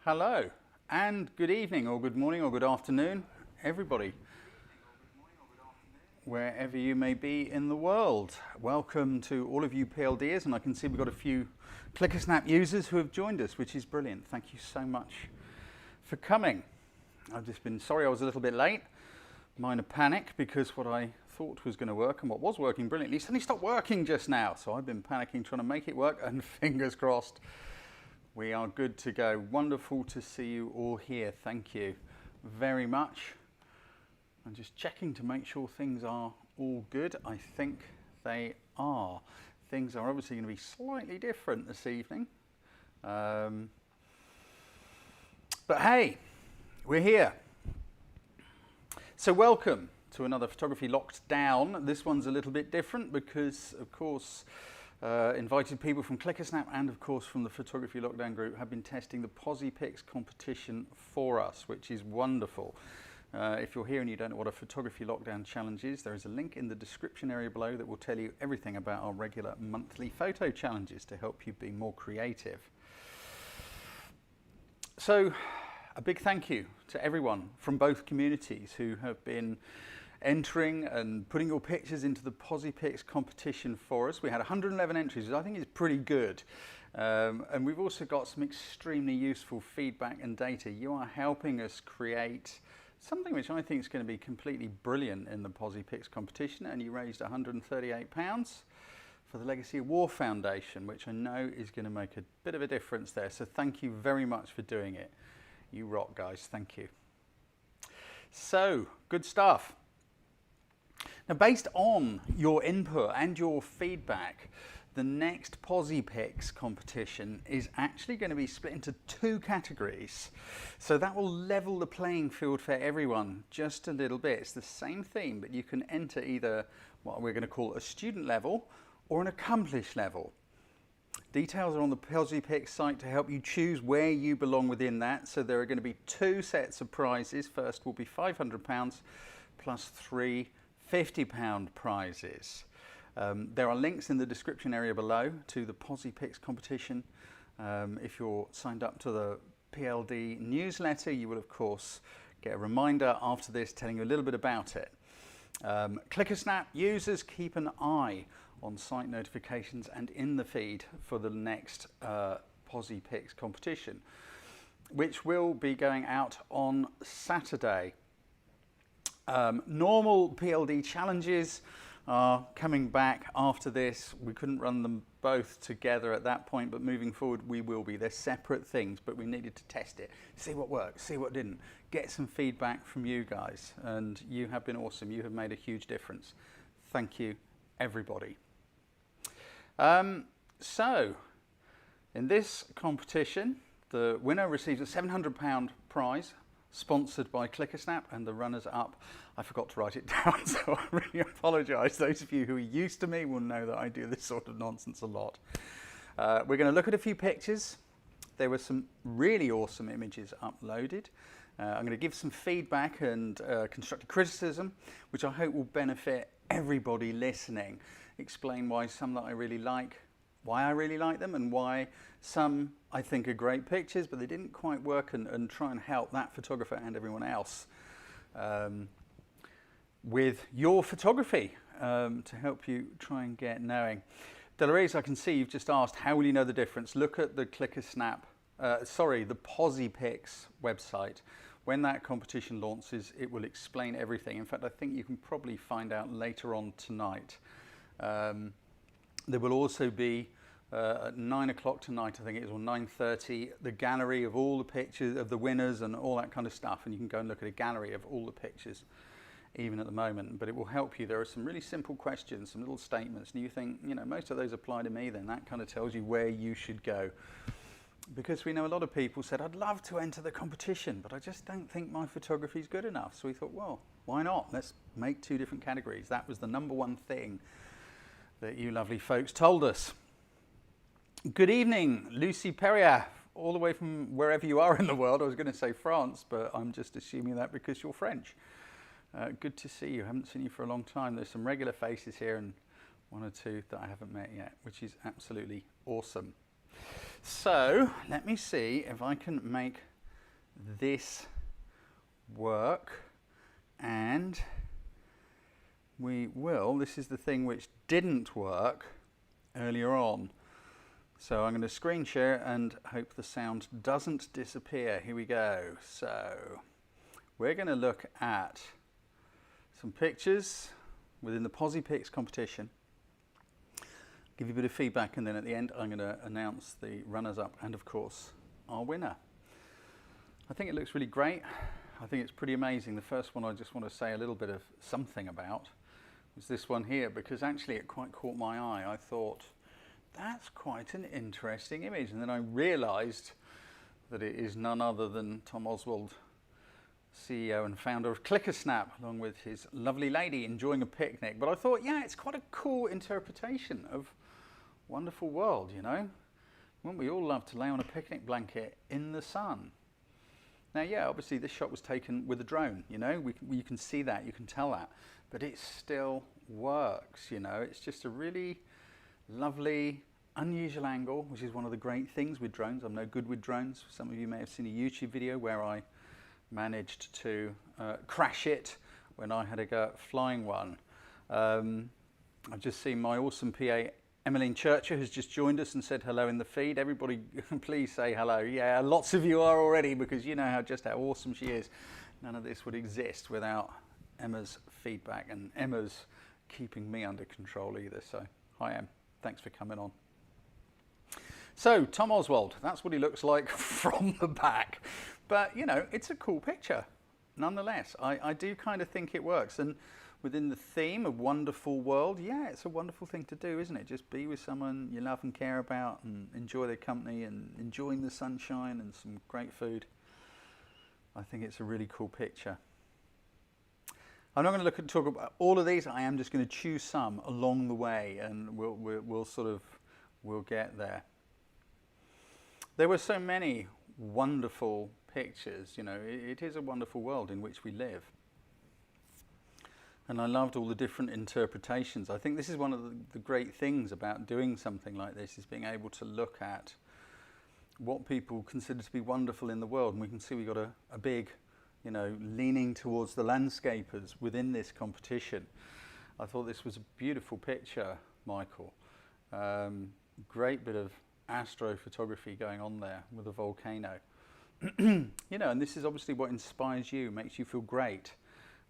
Hello, and good evening, or good morning, or good afternoon, everybody, wherever you may be in the world. Welcome to all of you PLDers, and I can see we've got a few ClickerSnap users who have joined us, which is brilliant. Thank you so much for coming. I've just been sorry I was a little bit late. Minor panic because what I thought was going to work and what was working brilliantly suddenly stopped working just now. So I've been panicking trying to make it work, and fingers crossed we are good to go. Wonderful to see you all here. Thank you very much. I'm just checking to make sure things are all good. I think they are. Things are obviously going to be slightly different this evening. But hey, we're here. So welcome to another Photography Locked Down. This one's a little bit different because, of course, invited people from ClickerSnap and, of course, from the Photography Lockdown group have been testing the Posipix competition for us, which is wonderful. If you're here and you don't know what a Photography Lockdown challenge is, there is a link in the description area below that will tell you everything about our regular monthly photo challenges to help you be more creative. So, a big thank you to everyone from both communities who have been entering and putting your pictures into the Posipix competition for us. We had 111 entries, which I think is pretty good. And we've also got some extremely useful feedback and data. You are helping us create something which I think is going to be completely brilliant in the Posipix competition, and you raised £138 for the Legacy of War Foundation, which I know is going to make a bit of a difference there. So thank you very much for doing it. You rock, guys. Thank you. So, good stuff. Now, based on your input and your feedback, the next Posipix competition is actually going to be split into two categories. So that will level the playing field for everyone just a little bit. It's the same theme, but you can enter either what we're going to call a student level or an accomplished level. Details are on the Posipix site to help you choose where you belong within that. So there are going to be two sets of prizes. First will be £500 plus three £50 prizes. There are links in the description area below to the Posipix competition. If you're signed up to the PLD newsletter, you will of course get a reminder after this telling you a little bit about it. ClickerSnap users, keep an eye on site notifications and in the feed for the next Posipix competition, which will be going out on Saturday. Normal PLD challenges are coming back after this. We couldn't run them both together at that point, but moving forward we will be. They're separate things, but we needed to test it, see what worked, see what didn't, get some feedback from you guys, and you have been awesome. You have made a huge difference. Thank you, everybody. So, in this competition, the winner receives a £700 prize sponsored by ClickerSnap, and the runners-up, I forgot to write it down, so I really apologise. Those of you who are used to me will know that I do this sort of nonsense a lot. We're going to look at a few pictures. There were some really awesome images uploaded. I'm going to give some feedback and constructive criticism, which I hope will benefit everybody listening. Explain why some that I really like, why I really like them, and why some I think are great pictures, but they didn't quite work, and try and help that photographer and everyone else with your photography to help you try and get knowing. Delores, I can see you've just asked, how will you know the difference? Look at the ClickerSnap, the Posipix website. When that competition launches, it will explain everything. In fact, I think you can probably find out later on tonight. There will also be at 9 o'clock tonight, I think it is, or 9:30, the gallery of all the pictures of the winners and all that kind of stuff, and you can go and look at a gallery of all the pictures even at the moment, but it will help you. There are some really simple questions, some little statements, and you think, you know, most of those apply to me, then that kind of tells you where you should go. Because we know a lot of people said, I'd love to enter the competition, but I just don't think my photography is good enough. So we thought, well, why not? Let's make two different categories. That was the number one thing that you lovely folks told us. Good evening, Lucy Perrier, all the way from wherever you are in the world. I was going to say France, but I'm just assuming that because you're French. Good to see you. I haven't seen you for a long time. There's some regular faces here and one or two that I haven't met yet, which is absolutely awesome. So let me see if I can make this work, and this is the thing which didn't work earlier on. So I'm going to screen share and hope the sound doesn't disappear. Here we go. So we're going to look at some pictures within the Posipix competition, give you a bit of feedback, and then at the end I'm going to announce the runners-up and of course our winner. I think it looks really great. I think it's pretty amazing. The first one I just want to say a little bit of something about was this one here, because actually it quite caught my eye. I thought, that's quite an interesting image, and then I realised that it is none other than Tom Oswald, CEO and founder of ClickerSnap, along with his lovely lady enjoying a picnic. But I thought, yeah, it's quite a cool interpretation of wonderful world, you know. Wouldn't we all love to lay on a picnic blanket in the sun? Now, yeah, obviously this shot was taken with a drone, you know, you can see that, you can tell that, but it still works, you know. It's just a really lovely, unusual angle, which is one of the great things with drones. I'm no good with drones. Some of you may have seen a YouTube video where I managed to crash it when I had a go at flying one. I've just seen my awesome PA, Emmeline Churcher, has just joined us and said hello in the feed. Everybody, please say hello. Yeah, lots of you are already, because you know just how awesome she is. None of this would exist without Emma's feedback and Emma's keeping me under control either. So, hi Em, thanks for coming on. So, Tom Oswald, that's what he looks like from the back. But, you know, it's a cool picture. Nonetheless, I do kind of think it works. And within the theme of wonderful world, yeah, it's a wonderful thing to do, isn't it? Just be with someone you love and care about and enjoy their company and enjoying the sunshine and some great food. I think it's a really cool picture. I'm not going to talk about all of these. I am just going to choose some along the way, and we'll get there. There were so many wonderful pictures, you know. It is a wonderful world in which we live. And I loved all the different interpretations. I think this is one of the great things about doing something like this, is being able to look at what people consider to be wonderful in the world. And we can see we've got a big, you know, leaning towards the landscapers within this competition. I thought this was a beautiful picture, Michael. Great bit of astrophotography going on there with a volcano. You know, and this is obviously what inspires you, makes you feel great.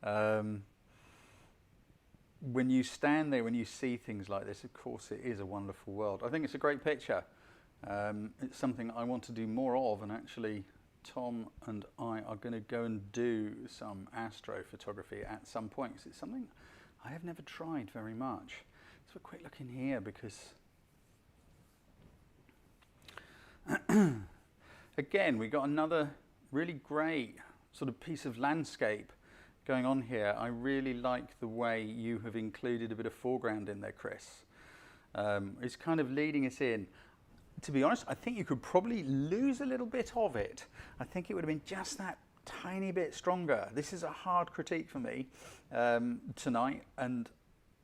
When you stand there, when you see things like this, of course it is a wonderful world. I think it's a great picture. It's something I want to do more of, and actually Tom and I are going to go and do some astrophotography at some point, because it's something I have never tried very much. Let's have a quick look in here, because again, we got another really great sort of piece of landscape going on here. I really like the way you have included a bit of foreground in there, Chris. It's kind of leading us in. To be honest, I think you could probably lose a little bit of it. I think it would have been just that tiny bit stronger. This is a hard critique for me tonight, and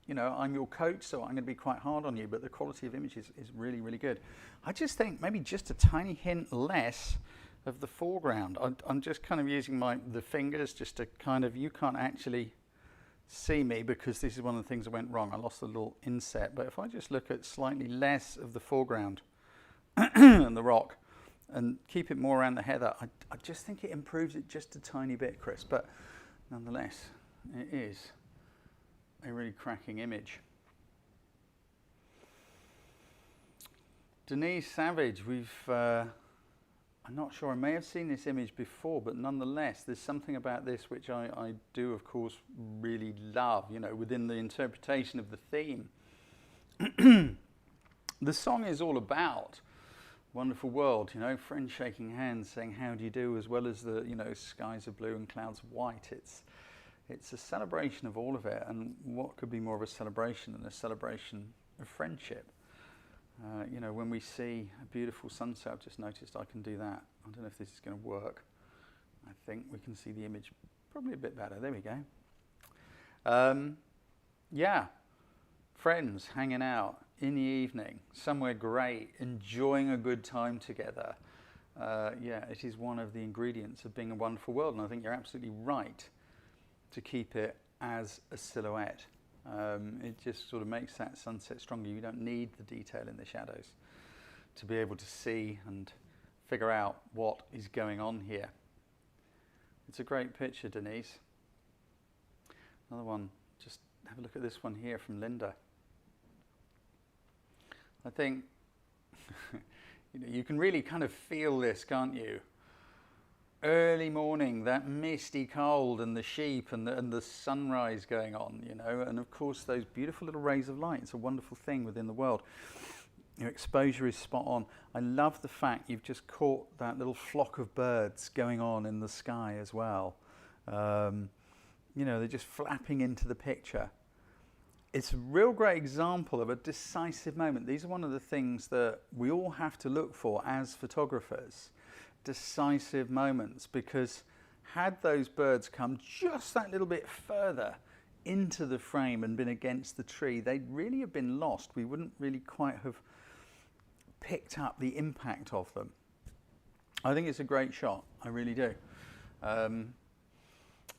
you know, I'm your coach, so I'm going to be quite hard on you, but the quality of image is really, really good. I just think maybe just a tiny hint less of the foreground. I'm just kind of using the fingers just to kind of, you can't actually see me because this is one of the things that went wrong. I lost the little inset, but if I just look at slightly less of the foreground and the rock and keep it more around the heather, I just think it improves it just a tiny bit, Chris, but nonetheless, it is a really cracking image. Denise Savage, I'm not sure, I may have seen this image before, but nonetheless, there's something about this which I do, of course, really love, you know, within the interpretation of the theme. The song is all about wonderful world, you know, friends shaking hands, saying, how do you do, as well as the, you know, skies are blue and clouds white. It's a celebration of all of it, and what could be more of a celebration than a celebration of friendship? You know, when we see a beautiful sunset, I've just noticed I can do that. I don't know if this is going to work. I think we can see the image probably a bit better. There we go. Yeah, friends hanging out in the evening, somewhere great, enjoying a good time together. yeah, it is one of the ingredients of being a wonderful world, and I think you're absolutely right to keep it as a silhouette. It just sort of makes that sunset stronger. You don't need the detail in the shadows to be able to see and figure out what is going on here. It's a great picture, Denise. Another one, just have a look at this one here from Linda. I think you can really kind of feel this, can't you? Early morning, that misty cold, and the sheep, and the sunrise going on, and of course those beautiful little rays of light. It's a wonderful thing within the world. Your exposure is spot on. I love the fact you've just caught that little flock of birds going on in the sky as well. They're just flapping into the picture. It's a real great example of a decisive moment. These are one of the things that we all have to look for as photographers, decisive moments, because had those birds come just that little bit further into the frame and been against the tree, they'd really have been lost. We wouldn't really quite have picked up the impact of them. I think it's a great shot, I really do.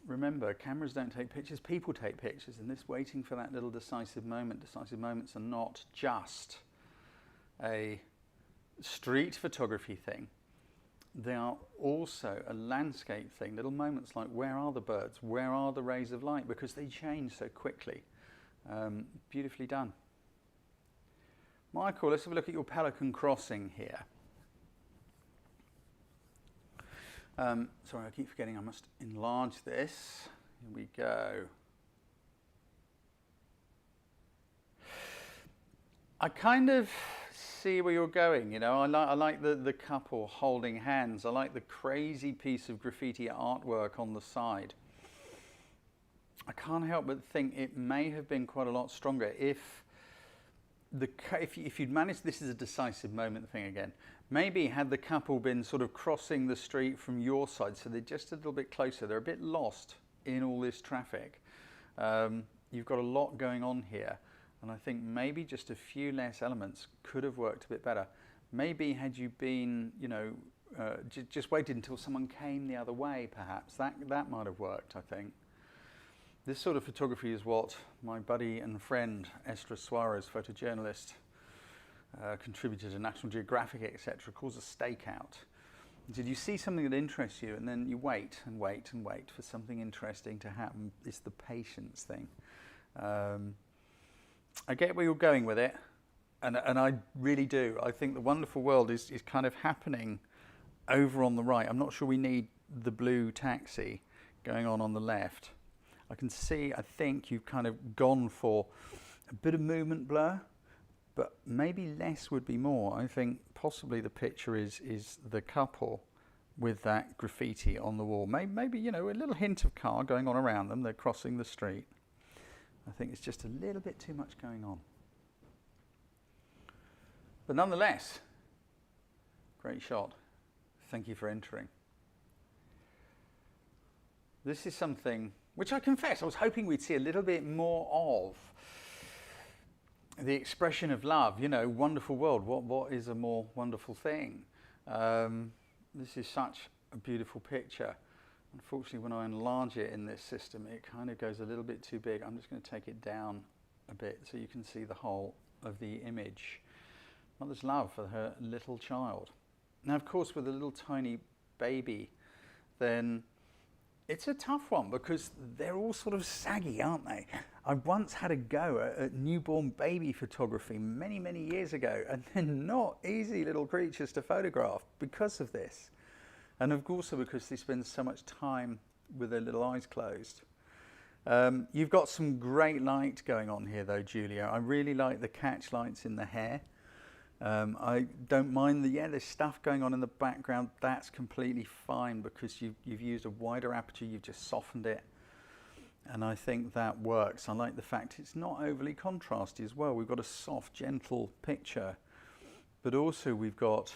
Remember, cameras don't take pictures, people take pictures, and this waiting for that little decisive moment. Decisive moments are not just a street photography thing. They are also a landscape thing. Little moments like, where are the birds? Where are the rays of light? Because they change so quickly. Beautifully done. Michael, let's have a look at your pelican crossing here. Sorry, I keep forgetting I must enlarge this. Here we go. I kind of see where you're going, I like the couple holding hands. I like the crazy piece of graffiti artwork on the side. I can't help but think it may have been quite a lot stronger if you'd managed, this is a decisive moment thing again, maybe had the couple been sort of crossing the street from your side, so they're just a little bit closer. They're a bit lost in all this traffic. You've got a lot going on here, and I think maybe just a few less elements could have worked a bit better. Maybe had you been, just waited until someone came the other way, perhaps, that might have worked, I think. This sort of photography is what my buddy and friend Esther Suarez, photojournalist, contributor to National Geographic, etc., calls a stakeout. Did you see something that interests you, and then you wait and wait and wait for something interesting to happen? It's the patience thing. I get where you're going with it, and I really do. I think the wonderful world is kind of happening over on the right. I'm not sure we need the blue taxi going on the left. I can see, I think you've kind of gone for a bit of movement blur, but maybe less would be more. I think possibly the picture is the couple with that graffiti on the wall. Maybe a little hint of car going on around them. They're crossing the street. I think it's just a little bit too much going on. But nonetheless, great shot. Thank you for entering. This is something which I confess I was hoping we'd see a little bit more of. The expression of love, wonderful world. What is a more wonderful thing? This is such a beautiful picture. Unfortunately, when I enlarge it in this system, it kind of goes a little bit too big. I'm just going to take it down a bit so you can see the whole of the image. Mother's love for her little child. Now, of course, with a little tiny baby, then it's a tough one because they're all sort of saggy, aren't they? I once had a go at newborn baby photography many, many years ago, and they're not easy little creatures to photograph because of this. And of course, because they spend so much time with their little eyes closed. You've got some great light going on here though, Julia. I really like the catch lights in the hair. I don't mind there's stuff going on in the background. That's completely fine because you've used a wider aperture, you've just softened it. And I think that works. I like the fact it's not overly contrasty as well. We've got a soft, gentle picture, but also we've got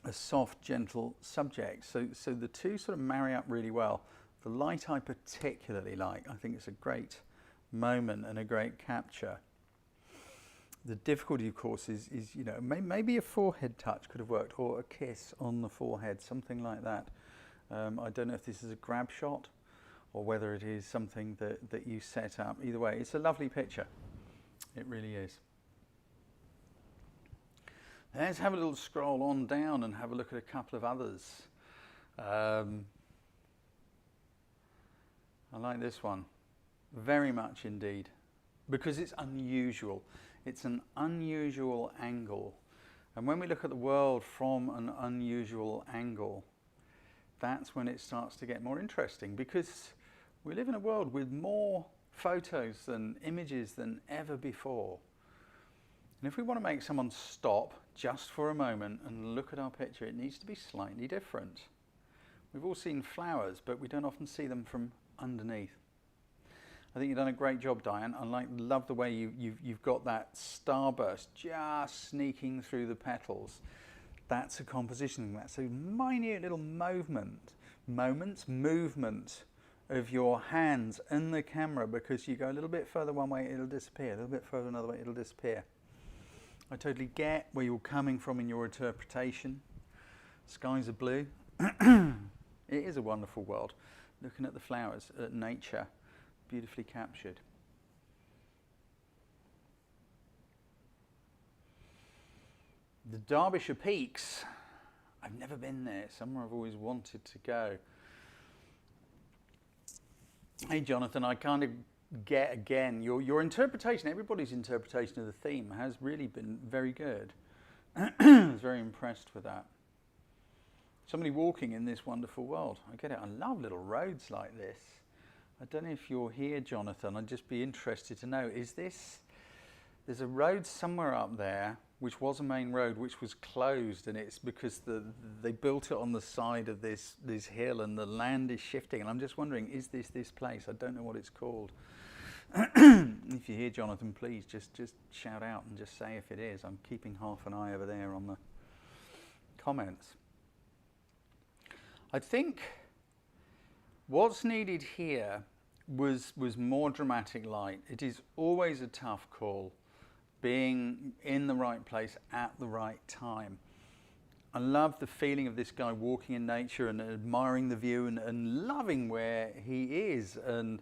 a soft, gentle subject. So the two sort of marry up really well. The light I particularly like. I think it's a great moment and a great capture. The difficulty, of course, is you know, maybe a forehead touch could have worked, or a kiss on the forehead, something like that. I don't know if this is a grab shot or whether it is something that you set up. Either way, it's a lovely picture. It really is. Let's have a little scroll on down and have a look at a couple of others. I like this one very much indeed, because it's unusual. It's an unusual angle. And when we look at the world from an unusual angle, that's when it starts to get more interesting, because we live in a world with more photos and images than ever before. And if we want to make someone stop just for a moment and look at our picture, it needs to be slightly different. We've all seen flowers, but we don't often see them from underneath. I think you've done a great job, Diane. I love the way you've got that starburst just sneaking through the petals. That's a composition. That's a minute little movement of your hands and the camera, because you go a little bit further one way, it'll disappear. A little bit further another way, it'll disappear. I totally get where you're coming from in your interpretation. Skies are blue. It is a wonderful world. Looking at the flowers, at nature, beautifully captured. The Derbyshire Peaks. I've never been there. Somewhere I've always wanted to go. Hey Jonathan, I kind of get again your interpretation, everybody's interpretation of the theme has really been very good. I was very impressed with that. Somebody walking in this wonderful world. I get it. I love little roads like this. I don't know if you're here, Jonathan. I'd just be interested to know, is this, there's a road somewhere up there which was a main road which was closed, and it's because they built it on the side of this hill and the land is shifting, and I'm just wondering, is this place? I don't know what it's called. If you're here, Jonathan, please just shout out and just say if it is. I'm keeping half an eye over there on the comments. I think what's needed here was more dramatic light. It is always a tough call, being in the right place at the right time. I love the feeling of this guy walking in nature and admiring the view and loving where he is, and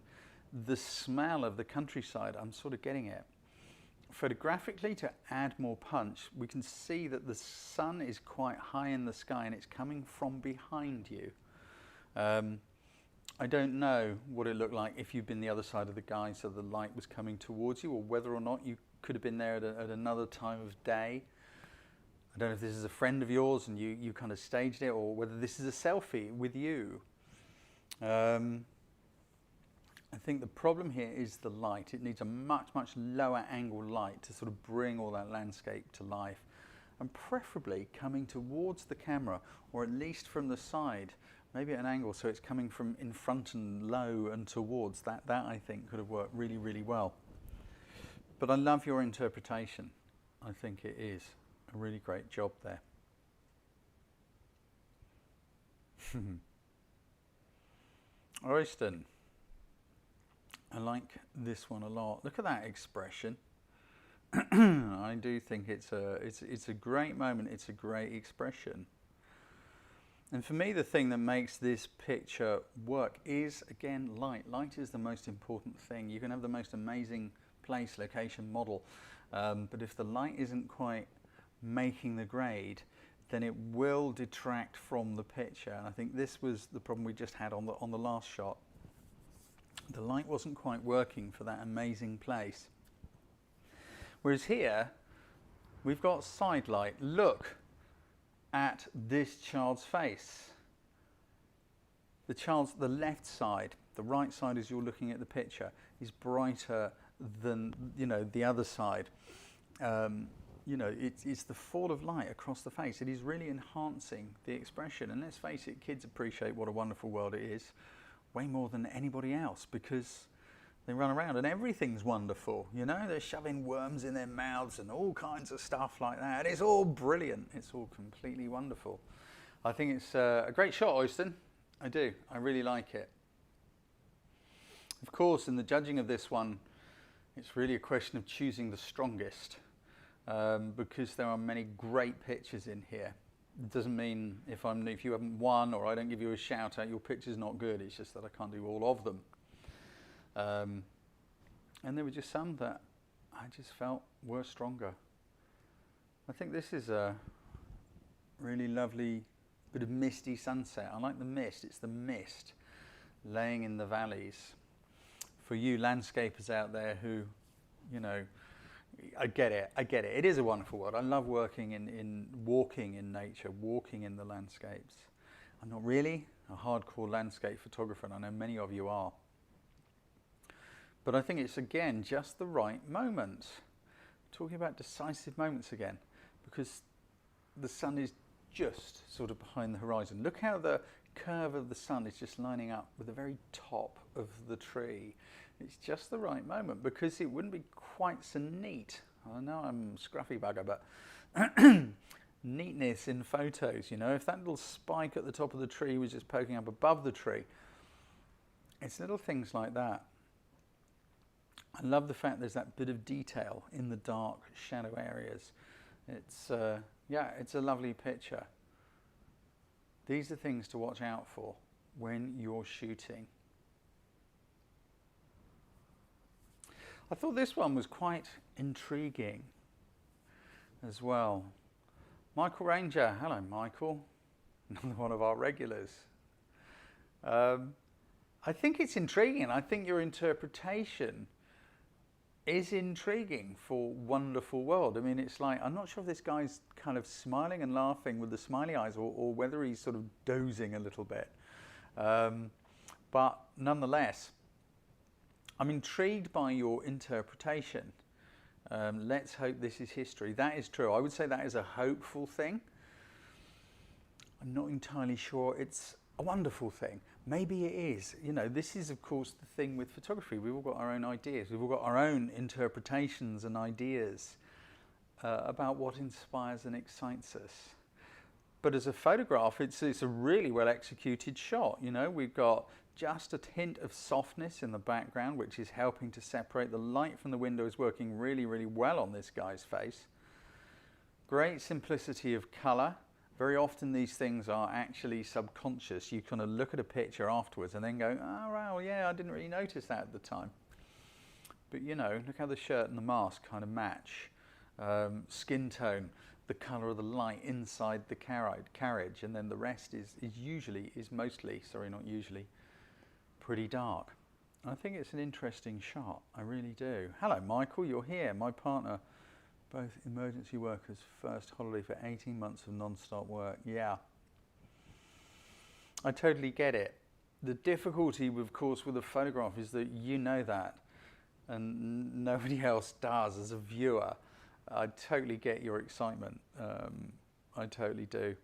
the smell of the countryside. I'm sort of getting it. Photographically, to add more punch, we can see that the sun is quite high in the sky and it's coming from behind you. I don't know what it looked like if you'd been the other side of the guy, so the light was coming towards you, or whether or not you could have been there at another time of day. I don't know if this is a friend of yours and you kind of staged it, or whether this is a selfie with you. I think the problem here is the light. It needs a much lower angle light to sort of bring all that landscape to life, and preferably coming towards the camera, or at least from the side, maybe at an angle so it's coming from in front and low and towards. That I think could have worked really well. But I love your interpretation. I think it is a really great job there. Royston, I like this one a lot. Look at that expression. I do think it's a great moment. It's a great expression. And for me, the thing that makes this picture work is, again, light. Light is the most important thing. You can have the most amazing place, location, model, but if the light isn't quite making the grade, then it will detract from the picture. And I think this was the problem we just had on the last shot. The light wasn't quite working for that amazing place. Whereas here, we've got side light. Look at this child's face. The left side, the right side as you're looking at the picture, is brighter than, the other side. It's the fall of light across the face. It is really enhancing the expression. And let's face it, kids appreciate what a wonderful world it is way more than anybody else, because they run around and everything's wonderful. They're shoving worms in their mouths and all kinds of stuff like that. It's all brilliant. It's all completely wonderful. I think it's a great shot, Oyston. I do. I really like it. Of course, in the judging of this one, it's really a question of choosing the strongest. because there are many great pictures in here. It doesn't mean if you haven't won or I don't give you a shout out, your picture's not good. It's just that I can't do all of them. And there were just some that I just felt were stronger. I think this is a really lovely bit of misty sunset. I like the mist. It's the mist laying in the valleys. For you landscapers out there who, you know, I get it. It is a wonderful world. I love working in walking in nature, walking in the landscapes. I'm not really a hardcore landscape photographer, and I know many of you are. But I think it's, again, just the right moment. Talking about decisive moments again, because the sun is just sort of behind the horizon. Look how the curve of the sun is just lining up with the very top of the tree. It's just the right moment, because it wouldn't be quite so neat. I know I'm a scruffy bugger, but neatness in photos, you know, if that little spike at the top of the tree was just poking up above the tree, it's little things like that. I love the fact there's that bit of detail in the dark shadow areas. It's, yeah, it's a lovely picture. These are things to watch out for when you're shooting. I thought this one was quite intriguing as well. Michael Ranger, hello Michael, another one of our regulars. I think it's intriguing. I think your interpretation is intriguing for Wonderful World. I mean, it's like, I'm not sure if this guy's kind of smiling and laughing with the smiley eyes or whether he's sort of dozing a little bit. But nonetheless, I'm intrigued by your interpretation. Let's hope this is history. That is true. I would say that is a hopeful thing. I'm not entirely sure it's a wonderful thing. Maybe it is. You know, this is, of course, the thing with photography. We've all got our own ideas. We've all got our own interpretations and ideas about what inspires and excites us. But as a photograph, it's a really well executed shot. You know, we've got just a hint of softness in the background, which is helping to separate. The light from the window is working really, really well on this guy's face. Great simplicity of colour. Very often these things are actually subconscious. You kind of look at a picture afterwards and then go, oh, wow, yeah, I didn't really notice that at the time. But, you know, look how the shirt and the mask kind of match. Skin tone, the colour of the light inside the carriage, and then the rest is mostly, sorry, not usually, pretty dark. I think it's an interesting shot. I really do. Hello, Michael, you're here. My partner, both emergency workers, first holiday for 18 months of non-stop work. Yeah, I totally get it. The difficulty, of course, with a photograph is that you know that, and nobody else does as a viewer. I totally get your excitement. I totally do.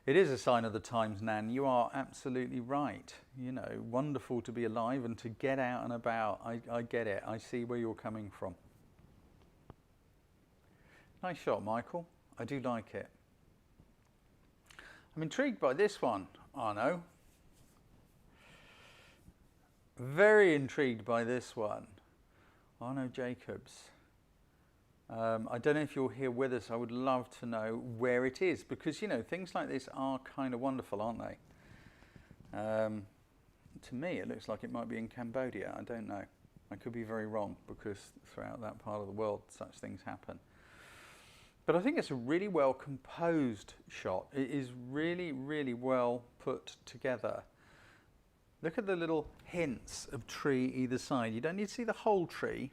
It is a sign of the times, Nan. You are absolutely right. You know, wonderful to be alive and to get out and about. I get it. I see where you're coming from. Nice shot, Michael. I do like it. I'm intrigued by this one, Arno. Very intrigued by this one. Arno Jacobs. I don't know if you're here with us. I would love to know where it is, because, you know, things like this are kind of wonderful, aren't they? To me, it looks like it might be in Cambodia. I don't know. I could be very wrong, because throughout that part of the world, such things happen. But I think it's a really well composed shot. It is really, really well put together. Look at the little hints of tree either side. You don't need to see the whole tree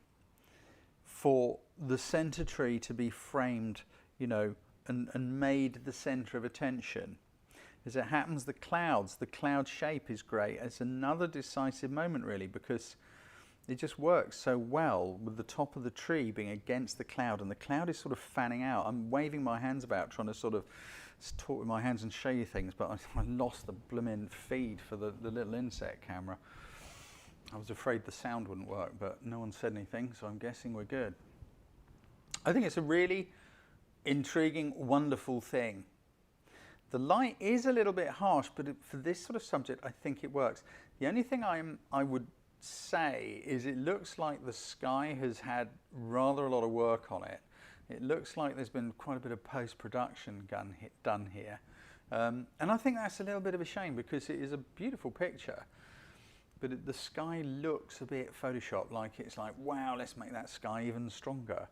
for the center tree to be framed, you know, and made the center of attention. As it happens, the cloud shape is great. It's another decisive moment, really, because it just works so well with the top of the tree being against the cloud, and the cloud is sort of fanning out. I'm waving my hands about, trying to sort of talk with my hands and show you things, but I lost the blooming feed for the little insect camera. I was afraid the sound wouldn't work, but no one said anything, so I'm guessing we're good. I think it's a really intriguing, wonderful thing. The light is a little bit harsh, but for this sort of subject, I think it works. The only thing I would say is it looks like the sky has had rather a lot of work on it. It looks like there's been quite a bit of post-production done here. And I think that's a little bit of a shame because it is a beautiful picture, but the sky looks a bit photoshopped, like it's like, wow, let's make that sky even stronger.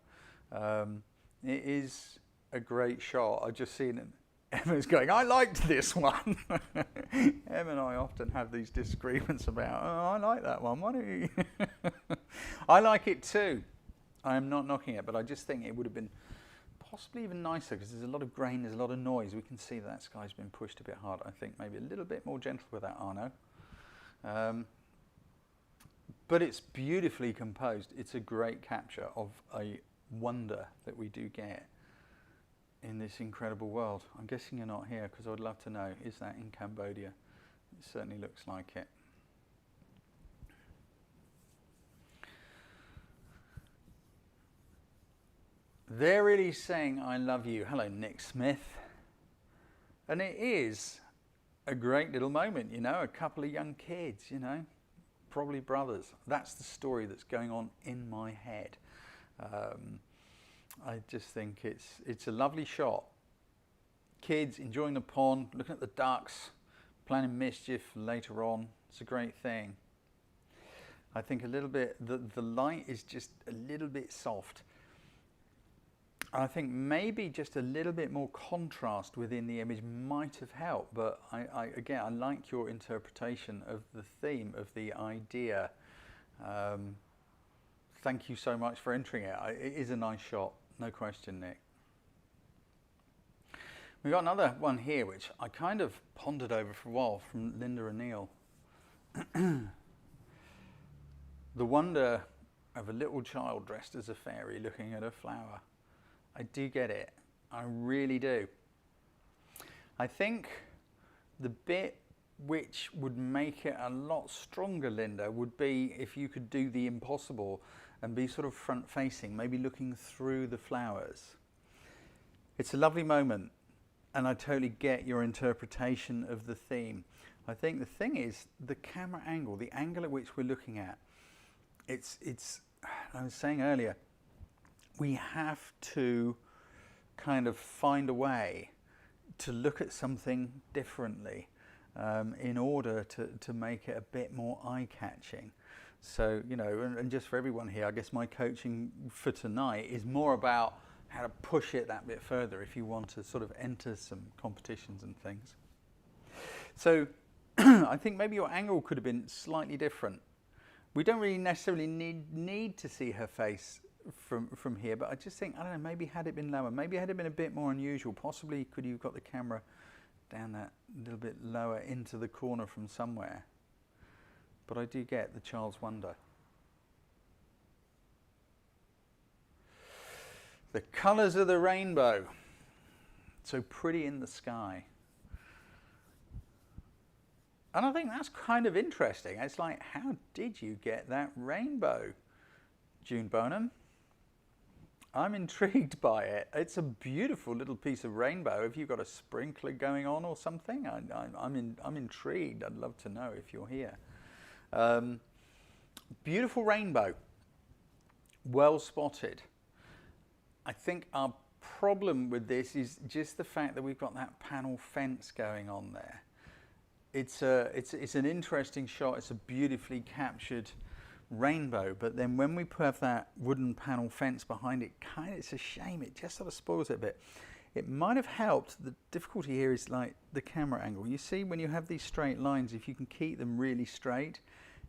It is a great shot. I just seen it. Emma's going, I liked this one. Emma and I often have these disagreements about, oh, I like that one, why don't you? I like it too. I am not knocking it, but I just think it would have been possibly even nicer because there's a lot of grain, there's a lot of noise. We can see that sky's been pushed a bit hard. I think maybe a little bit more gentle with that Arno. But it's beautifully composed. It's a great capture of a wonder that we do get in this incredible world. I'm guessing you're not here because I would love to know, is that in Cambodia? It certainly looks like it. They're really saying I love you. Hello, Nick Smith. And it is a great little moment, you know, a couple of young kids, you know, probably brothers. That's the story that's going on in my head. I just think it's a lovely shot. Kids enjoying the pond, looking at the ducks, planning mischief later on. It's a great thing. I think a little bit, the light is just a little bit soft. I think maybe just a little bit more contrast within the image might have helped, but again, I like your interpretation of the theme, of the idea. Thank you so much for entering it. It is a nice shot, no question, Nick. We've got another one here, which I kind of pondered over for a while, from Linda and Neil. The wonder of a little child dressed as a fairy looking at a flower. I do get it. I really do. I think the bit which would make it a lot stronger, Linda, would be if you could do the impossible and be sort of front facing, maybe looking through the flowers. It's a lovely moment, and I totally get your interpretation of the theme. I think the thing is the camera angle, the angle at which we're looking at. It's I was saying earlier, we have to kind of find a way to look at something differently in order to make it a bit more eye-catching. So, you know, and just for everyone here, I guess my coaching for tonight is more about how to push it that bit further if you want to sort of enter some competitions and things. So I think maybe your angle could have been slightly different. We don't really necessarily need to see her face from here, but I just think, I don't know, maybe had it been lower, maybe had it been a bit more unusual, possibly could you have got the camera down that little bit lower into the corner from somewhere. But I do get the child's wonder. The colours of the rainbow, so pretty in the sky. And I think that's kind of interesting. It's like, how did you get that rainbow, June Bonham? I'm intrigued by it. It's a beautiful little piece of rainbow. Have you got a sprinkler going on or something? I'm intrigued. I'd love to know if you're here. Beautiful rainbow. Well spotted. I think our problem with this is just the fact that we've got that panel fence going on there. It's an interesting shot. It's a beautifully captured rainbow, but then when we have that wooden panel fence behind it, it's a shame. It just sort of spoils it a bit. It might have helped. The difficulty here is like the camera angle. You see, when you have these straight lines, if you can keep them really straight,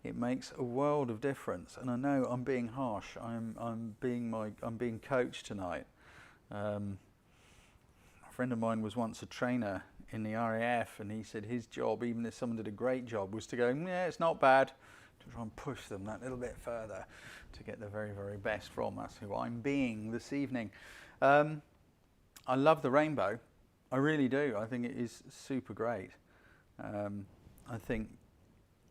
it makes a world of difference. And I know I'm being harsh. I'm being coached tonight. A friend of mine was once a trainer in the RAF, and he said his job, even if someone did a great job, was to go, yeah, it's not bad, to try and push them that little bit further to get the very, very best from us, who I'm being this evening. I love the rainbow. I really do. I think it is super great. I think,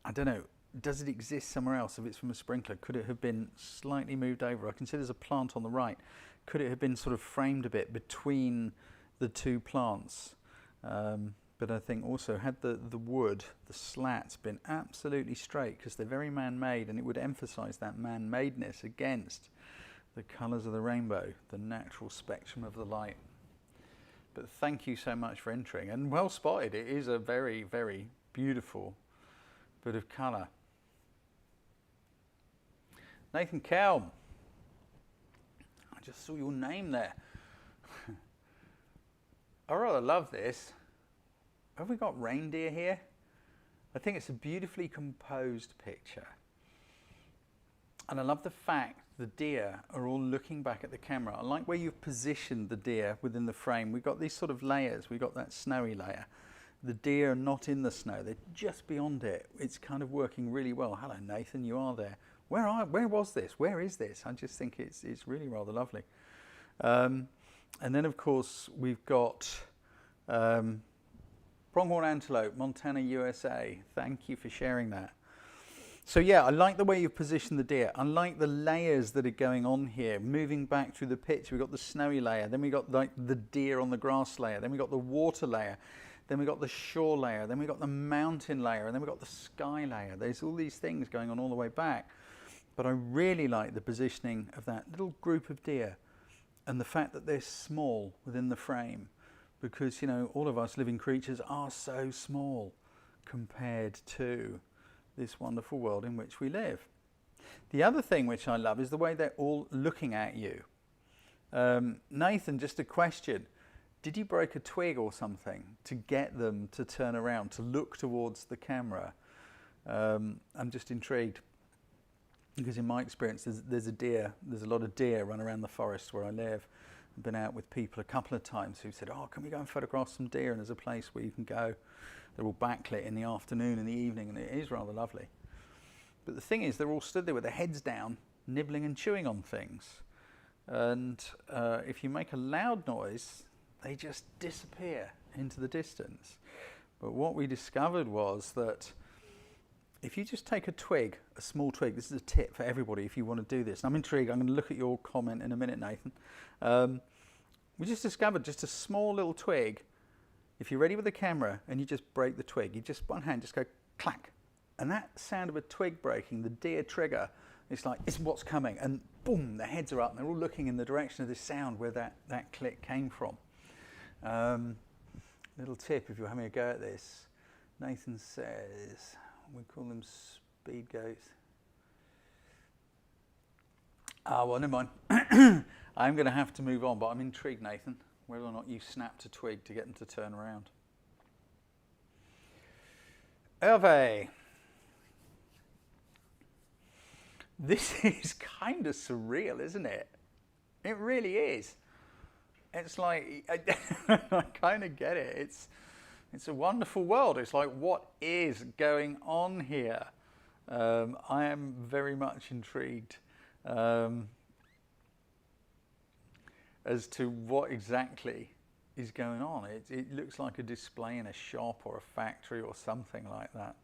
I don't know, does it exist somewhere else? If it's from a sprinkler, could it have been slightly moved over? I can see there's a plant on the right. Could it have been sort of framed a bit between the two plants? But I think also had the wood, the slats been absolutely straight, because they're very man-made, and it would emphasise that man-madeness against the colours of the rainbow, the natural spectrum of the light. But thank you so much for entering, and well spotted. It is a very, very beautiful bit of colour. Nathan Kelm, I just saw your name there. I rather love this. Have we got reindeer here? I think it's a beautifully composed picture. And I love the fact the deer are all looking back at the camera. I like where you've positioned the deer within the frame. We've got these sort of layers. We've got that snowy layer. The deer are not in the snow. They're just beyond it. It's kind of working really well. Hello, Nathan, you are there. Where was this? Where is this? I just think it's really rather lovely. And then, of course, we've got pronghorn antelope, Montana, USA. Thank you for sharing that. So yeah, I like the way you've positioned the deer. I like the layers that are going on here, moving back through the picture. We've got the snowy layer, then we got like the deer on the grass layer, then we got the water layer, then we got the shore layer, then we got the mountain layer, and then we got the sky layer. There's all these things going on all the way back. But I really like the positioning of that little group of deer and the fact that they're small within the frame, because, you know, all of us living creatures are so small compared to this wonderful world in which we live. The other thing which I love is the way they're all looking at you. Nathan, just a question. Did you break a twig or something to get them to turn around, to look towards the camera? I'm just intrigued, because in my experience there's a lot of deer run around the forest where I live. I've been out with people a couple of times who said, oh, can we go and photograph some deer? And there's a place where you can go. They're all backlit in the afternoon and the evening, and it is rather lovely. But the thing is, they're all stood there with their heads down, nibbling and chewing on things. And if you make a loud noise, they just disappear into the distance. But what we discovered was that if you just take a twig, a small twig, this is a tip for everybody if you want to do this. And I'm intrigued, I'm going to look at your comment in a minute, Nathan. We just discovered just a small little twig. If you're ready with the camera and you just break the twig, you just, one hand, just go clack. And that sound of a twig breaking, the deer trigger, it's like, it's what's coming. And boom, their heads are up and they're all looking in the direction of this sound where that click came from. Little tip if you're having a go at this. Nathan says, we call them speed goats. Ah, well, never mind. I'm going to have to move on, but I'm intrigued, Nathan, whether or not you snapped a twig to get them to turn around. Hervé. This is kind of surreal, isn't it? It really is. It's like, I kind of get it. It's a wonderful world. It's like, what is going on here? I am very much intrigued as to what exactly is going on. It looks like a display in a shop or a factory or something like that.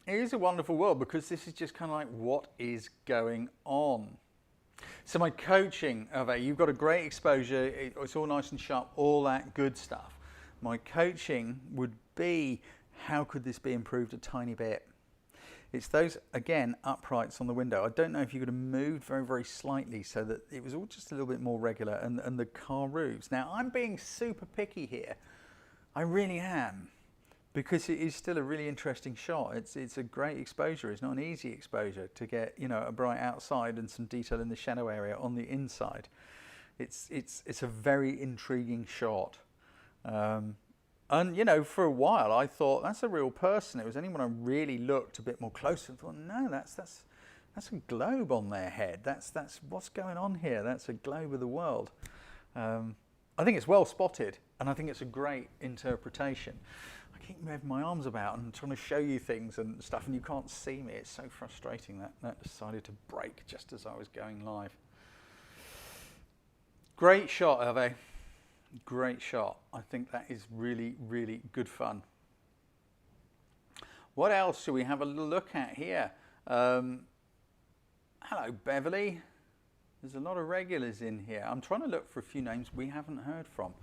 It is a wonderful world because this is just kind of like, what is going on? So my coaching, you've got a great exposure, it's all nice and sharp, all that good stuff. My coaching would be, how could this be improved a tiny bit? It's those, again, uprights on the window. I don't know if you could have moved very, very slightly so that it was all just a little bit more regular, and the car roofs. Now, I'm being super picky here. I really am, because it is still a really interesting shot. It's a great exposure. It's not an easy exposure to get, you know, a bright outside and some detail in the shadow area on the inside. It's a very intriguing shot. And, you know, for a while I thought, that's a real person. It was only when I really looked a bit more closer and thought, no, that's a globe on their head. That's what's going on here. That's a globe of the world. I think it's well spotted, and I think it's a great interpretation. I keep moving my arms about and trying to show you things and stuff, and you can't see me. It's so frustrating that decided to break just as I was going live. Great shot, Hervé. Great shot. I think that is really, really good fun. What else should we have a look at here? Hello, Beverly. There's a lot of regulars in here. I'm trying to look for a few names we haven't heard from.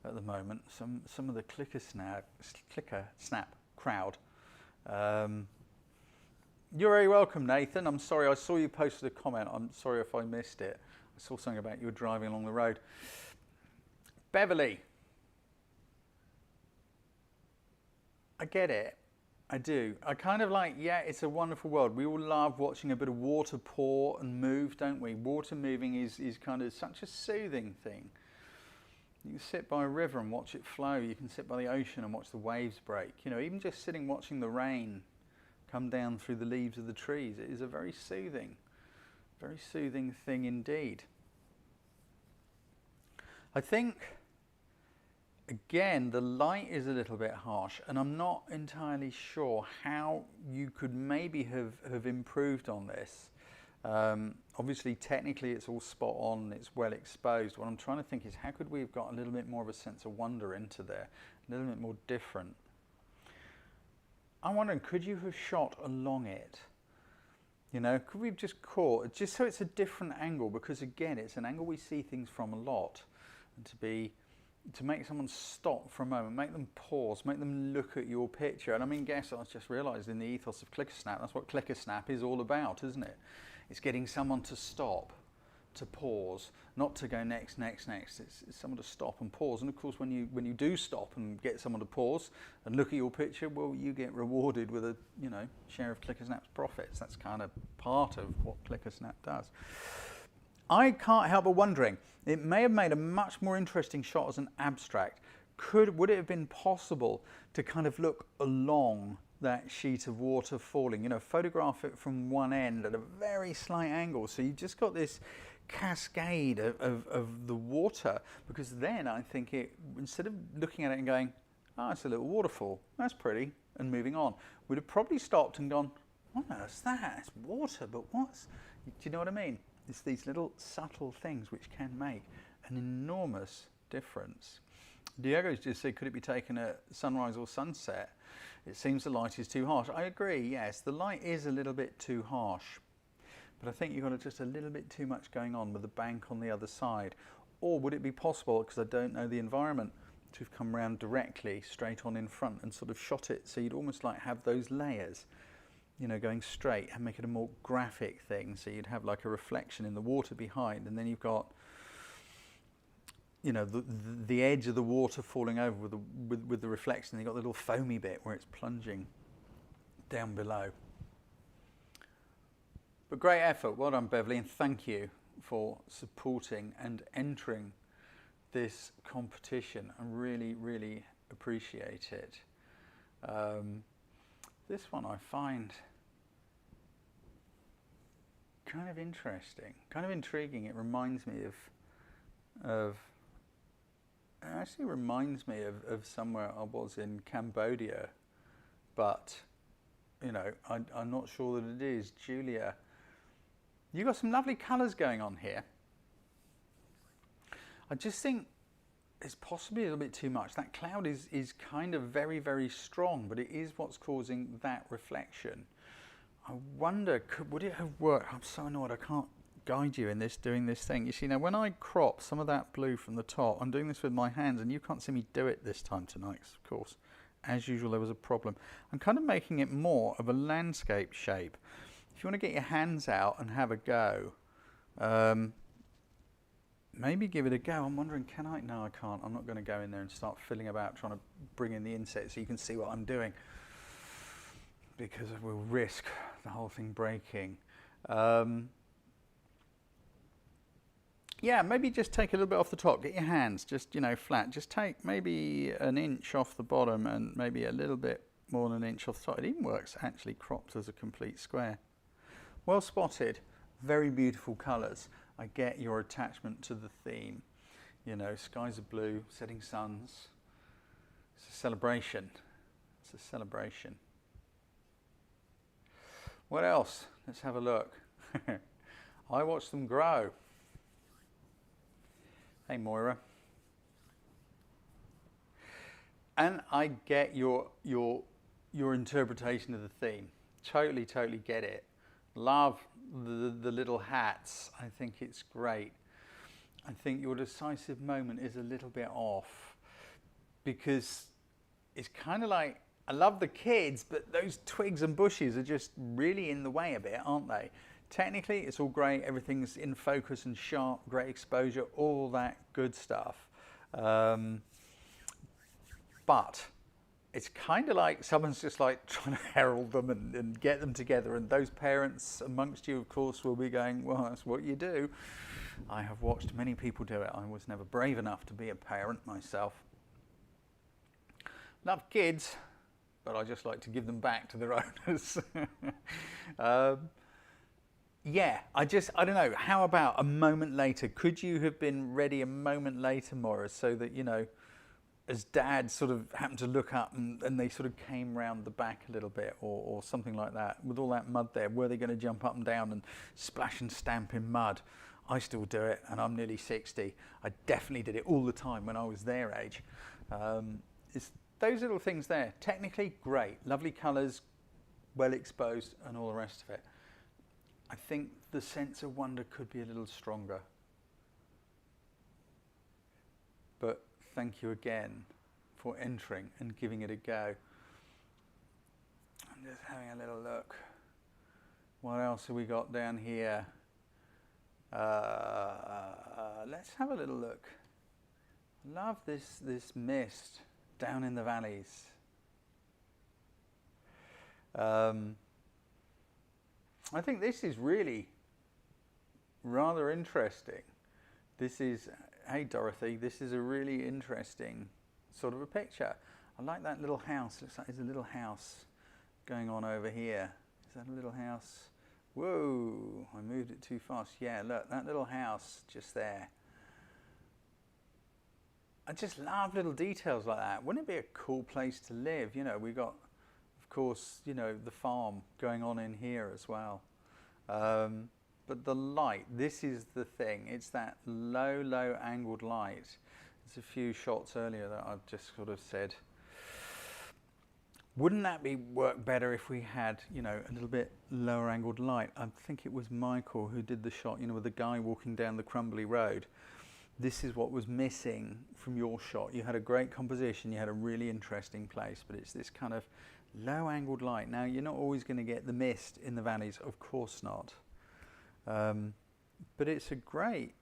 at the moment. Some of the clicker snap crowd. You're very welcome, Nathan. I'm sorry, I saw you posted a comment. I'm sorry if I missed it. I saw something about you were driving along the road. Beverly, I get it. I do. I kind of like, yeah, it's a wonderful world. We all love watching a bit of water pour and move, don't we? Water moving is kind of such a soothing thing. You can sit by a river and watch it flow. You can sit by the ocean and watch the waves break. You know, even just sitting watching the rain come down through the leaves of the trees, it is a very soothing thing indeed. I think, again, the light is a little bit harsh, and I'm not entirely sure how you could maybe have improved on this. Obviously, technically, it's all spot on, it's well exposed. What I'm trying to think is, how could we have got a little bit more of a sense of wonder into there, a little bit more different? I'm wondering, could you have shot along it? You know, could we have just caught, just so it's a different angle, because again, it's an angle we see things from a lot, and to make someone stop for a moment, make them pause, make them look at your picture. And I mean, guess I just realised in the ethos of Clicker Snap, that's what Clicker Snap is all about, isn't it? It's getting someone to stop, to pause, not to go next. It's someone to stop and pause. And of course, when you do stop and get someone to pause and look at your picture, well, you get rewarded with a share of Clicker Snap's profits. That's kind of part of what Clicker Snap does. I can't help but wondering, it may have made a much more interesting shot as an abstract. Would it have been possible to kind of look along that sheet of water falling, photograph it from one end at a very slight angle, so you've just got this cascade of the water, because then I think instead of looking at it and going, oh, it's a little waterfall, that's pretty, and moving on, we'd have probably stopped and gone, what on earth's that? It's water, but do you know what I mean? It's these little subtle things which can make an enormous difference. Diego's just said, could it be taken at sunrise or sunset? It seems the light is too harsh. I agree, yes, the light is a little bit too harsh, but I think you've got just a little bit too much going on with the bank on the other side. Or would it be possible, because I don't know the environment, to have come round directly straight on in front and sort of shot it so you'd almost like have those layers, going straight, and make it a more graphic thing, so you'd have like a reflection in the water behind, and then you've got the edge of the water falling over with the reflection, and you've got the little foamy bit where it's plunging down below. But great effort, well done Beverly, and thank you for supporting and entering this competition. I really, really appreciate it. This one I find kind of interesting, kind of intriguing. It reminds me it actually reminds me of somewhere I was in Cambodia, but I'm not sure that it is. Julia, you've got some lovely colours going on here. I just think it's possibly a little bit too much. That cloud is kind of very, very strong, but it is what's causing that reflection. I wonder, would it have worked? I'm so annoyed I can't guide you in doing this thing. You see, now when I crop some of that blue from the top, I'm doing this with my hands, and you can't see me do it this time tonight, of course. As usual, there was a problem. I'm kind of making it more of a landscape shape. If you want to get your hands out and have a go, maybe give it a go. I'm wondering, can I? No, I can't. I'm not going to go in there and start fiddling about trying to bring in the insect so you can see what I'm doing, because we'll risk the whole thing breaking. Yeah, maybe just take a little bit off the top. Get your hands just, flat. Just take maybe an inch off the bottom and maybe a little bit more than an inch off the top. It even works actually cropped as a complete square. Well spotted. Very beautiful colours. I get your attachment to the theme. Skies are blue, setting suns. It's a celebration. It's a celebration. What else? Let's have a look. I watched them grow. Hey Moira. And I get your interpretation of the theme. Totally get it. Love the little hats. I think it's great. I think your decisive moment is a little bit off. because it's kind of like, I love the kids, but those twigs and bushes are just really in the way a bit, aren't they? Technically, it's all great. Everything's in focus and sharp, great exposure, all that good stuff. But it's kind of like someone's just like trying to herald them and get them together. And those parents amongst you, of course, will be going, well, that's what you do. I have watched many people do it. I was never brave enough to be a parent myself. Love kids, but I just like to give them back to their owners. Yeah, I don't know. How about a moment later? Could you have been ready a moment later, Morris, so that, you know, as Dad sort of happened to look up and they sort of came round the back a little bit, or something like that, with all that mud there, were they going to jump up and down and splash and stamp in mud? I still do it, and I'm nearly 60. I definitely did it all the time when I was their age. It's those little things there. Technically, great. Lovely colours, well exposed, and all the rest of it. I think the sense of wonder could be a little stronger. But thank you again for entering and giving it a go. I'm just having a little look. What else have we got down here? Let's have a little look. Love this mist down in the valleys. I think this is really rather interesting. This is, hey Dorothy, this is a really interesting sort of a picture. I like that little house. Looks like there's a little house going on over here. Is that a little house? Whoa, I moved it too fast. Yeah, look, that little house just there. I just love little details like that. Wouldn't it be a cool place to live? You know, we got, of course, you know, the farm going on in here as well. But the light, this is the thing. It's that low angled light. There's a few shots earlier that I've just sort of said, wouldn't that work better if we had, you know, a little bit lower angled light? I think it was Michael who did the shot, you know, with the guy walking down the crumbly road. This is what was missing from your shot. You had a great composition, you had a really interesting place, but it's this kind of low angled light. Now, you're not always going to get the mist in the valleys, of course not. But it's a great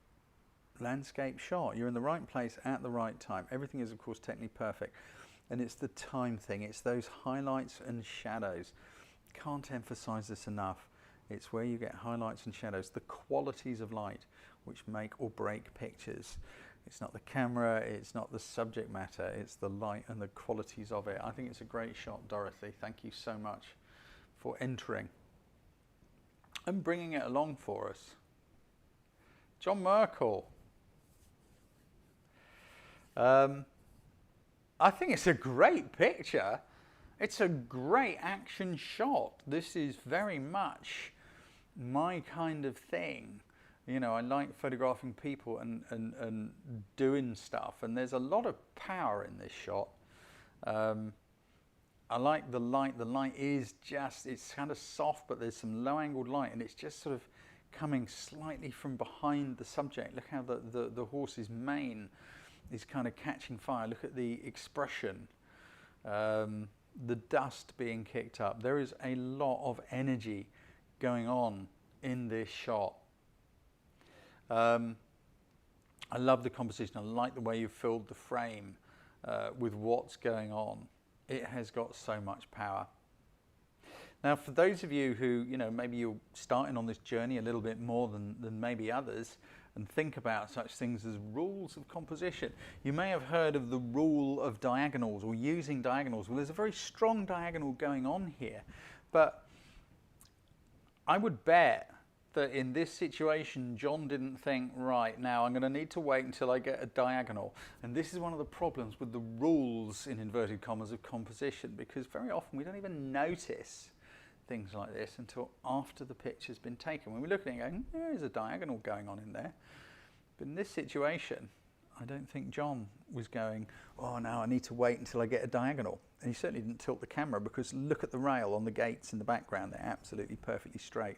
landscape shot. You're in the right place at the right time. Everything is, of course, technically perfect. And it's the time thing. It's those highlights and shadows. Can't emphasize this enough. It's where you get highlights and shadows, the qualities of light which make or break pictures. It's not the camera, it's not the subject matter, it's the light and the qualities of it. I think it's a great shot, Dorothy. Thank you so much for entering and bringing it along for us. John Merkel. I think it's a great picture. It's a great action shot. This is very much my kind of thing. You know, I like photographing people and doing stuff, and there's a lot of power in this shot. I like the light. The light is just, it's kind of soft, but there's some low angled light, and it's just sort of coming slightly from behind the subject. Look how the horse's mane is kind of catching fire. Look at the expression. The dust being kicked up. There is a lot of energy going on in this shot. I love the composition. I like the way you've filled the frame with what's going on. It has got so much power. Now, for those of you who, you know, maybe you're starting on this journey a little bit more than maybe others, and think about such things as rules of composition. You may have heard of the rule of diagonals, or using diagonals. Well, there's a very strong diagonal going on here, but I would bet that in this situation, John didn't think, right, now I'm going to need to wait until I get a diagonal. And this is one of the problems with the rules, in inverted commas, of composition, because very often we don't even notice things like this until after the picture's been taken. When we look at it and going, there's a diagonal going on in there. But in this situation, I don't think John was going, oh, now I need to wait until I get a diagonal. And he certainly didn't tilt the camera, because look at the rail on the gates in the background. They're absolutely perfectly straight.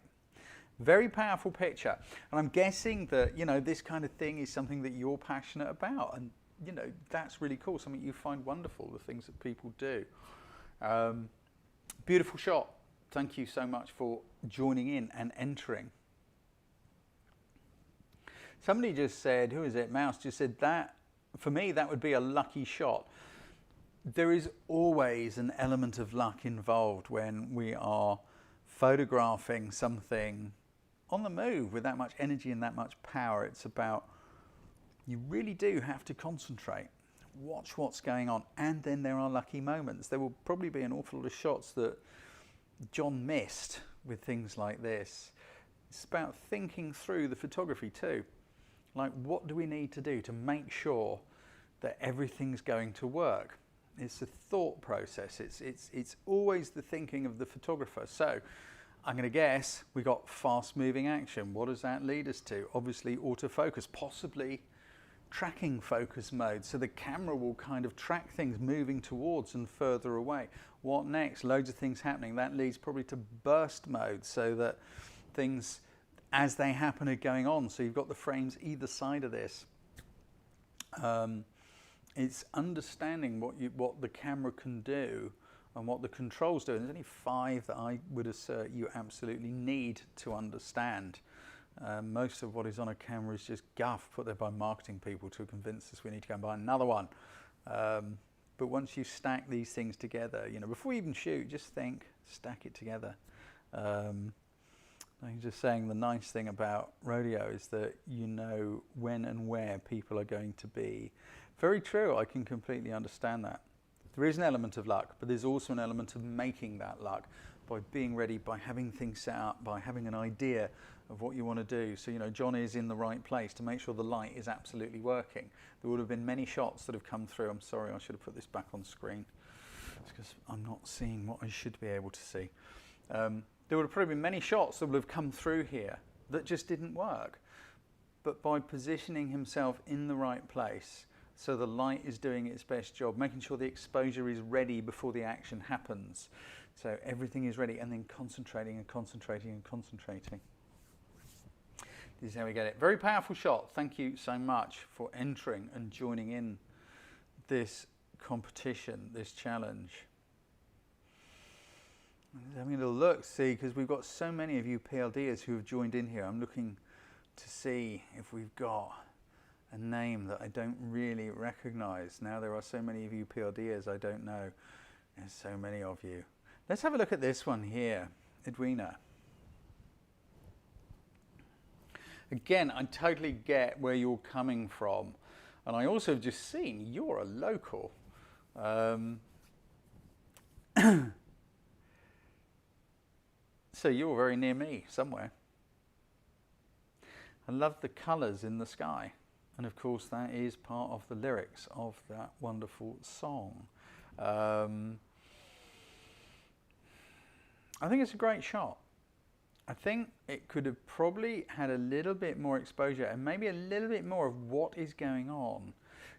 Very powerful picture. And I'm guessing that, you know, this kind of thing is something that you're passionate about. And you know, that's really cool, something you find wonderful, the things that people do. Beautiful shot. Thank you so much for joining in and entering. Somebody just said, who is it? Mouse just said that, for me, that would be a lucky shot. There is always an element of luck involved when we are photographing something on the move with that much energy and that much power. It's about, you really do have to concentrate, watch what's going on, and then there are lucky moments. There will probably be an awful lot of shots that John missed with things like this. It's about thinking through the photography too. Like, what do we need to do to make sure that everything's going to work? It's a thought process. It's always the thinking of the photographer. So I'm going to guess we got fast moving action. What does that lead us to? Obviously autofocus, possibly tracking focus mode. So the camera will kind of track things moving towards and further away. What next? Loads of things happening. That leads probably to burst mode, so that things as they happen are going on. So you've got the frames either side of this. It's understanding what the camera can do and what the controls do. And there's only 5 that I would assert you absolutely need to understand. Most of what is on a camera is just guff put there by marketing people to convince us we need to go and buy another one. But once you stack these things together, you know, before you even shoot, just think, stack it together. I'm just saying, the nice thing about rodeo is that you know when and where people are going to be. Very true, I can completely understand that. There is an element of luck, but there's also an element of making that luck by being ready, by having things set up, by having an idea of what you want to do. So, you know, John is in the right place to make sure the light is absolutely working. There would have been many shots that have come through. I'm sorry, I should have put this back on screen. It's because I'm not seeing what I should be able to see. There would have probably been many shots that would have come through here that just didn't work. But by positioning himself in the right place, so the light is doing its best job, making sure the exposure is ready before the action happens. So everything is ready, and then concentrating and concentrating and concentrating. This is how we get it. Very powerful shot. Thank you so much for entering and joining in this competition, this challenge. I'm just having a little look, see, because we've got so many of you PLDers who have joined in here. I'm looking to see if we've got a name that I don't really recognize. Now there are so many of you PLDers I don't know. There's so many of you. Let's have a look at this one here, Edwina. Again, I totally get where you're coming from. And I also have just seen you're a local. So you're very near me somewhere. I love the colours in the sky. And of course that is part of the lyrics of that wonderful song. I think it's a great shot. I think it could have probably had a little bit more exposure and maybe a little bit more of what is going on.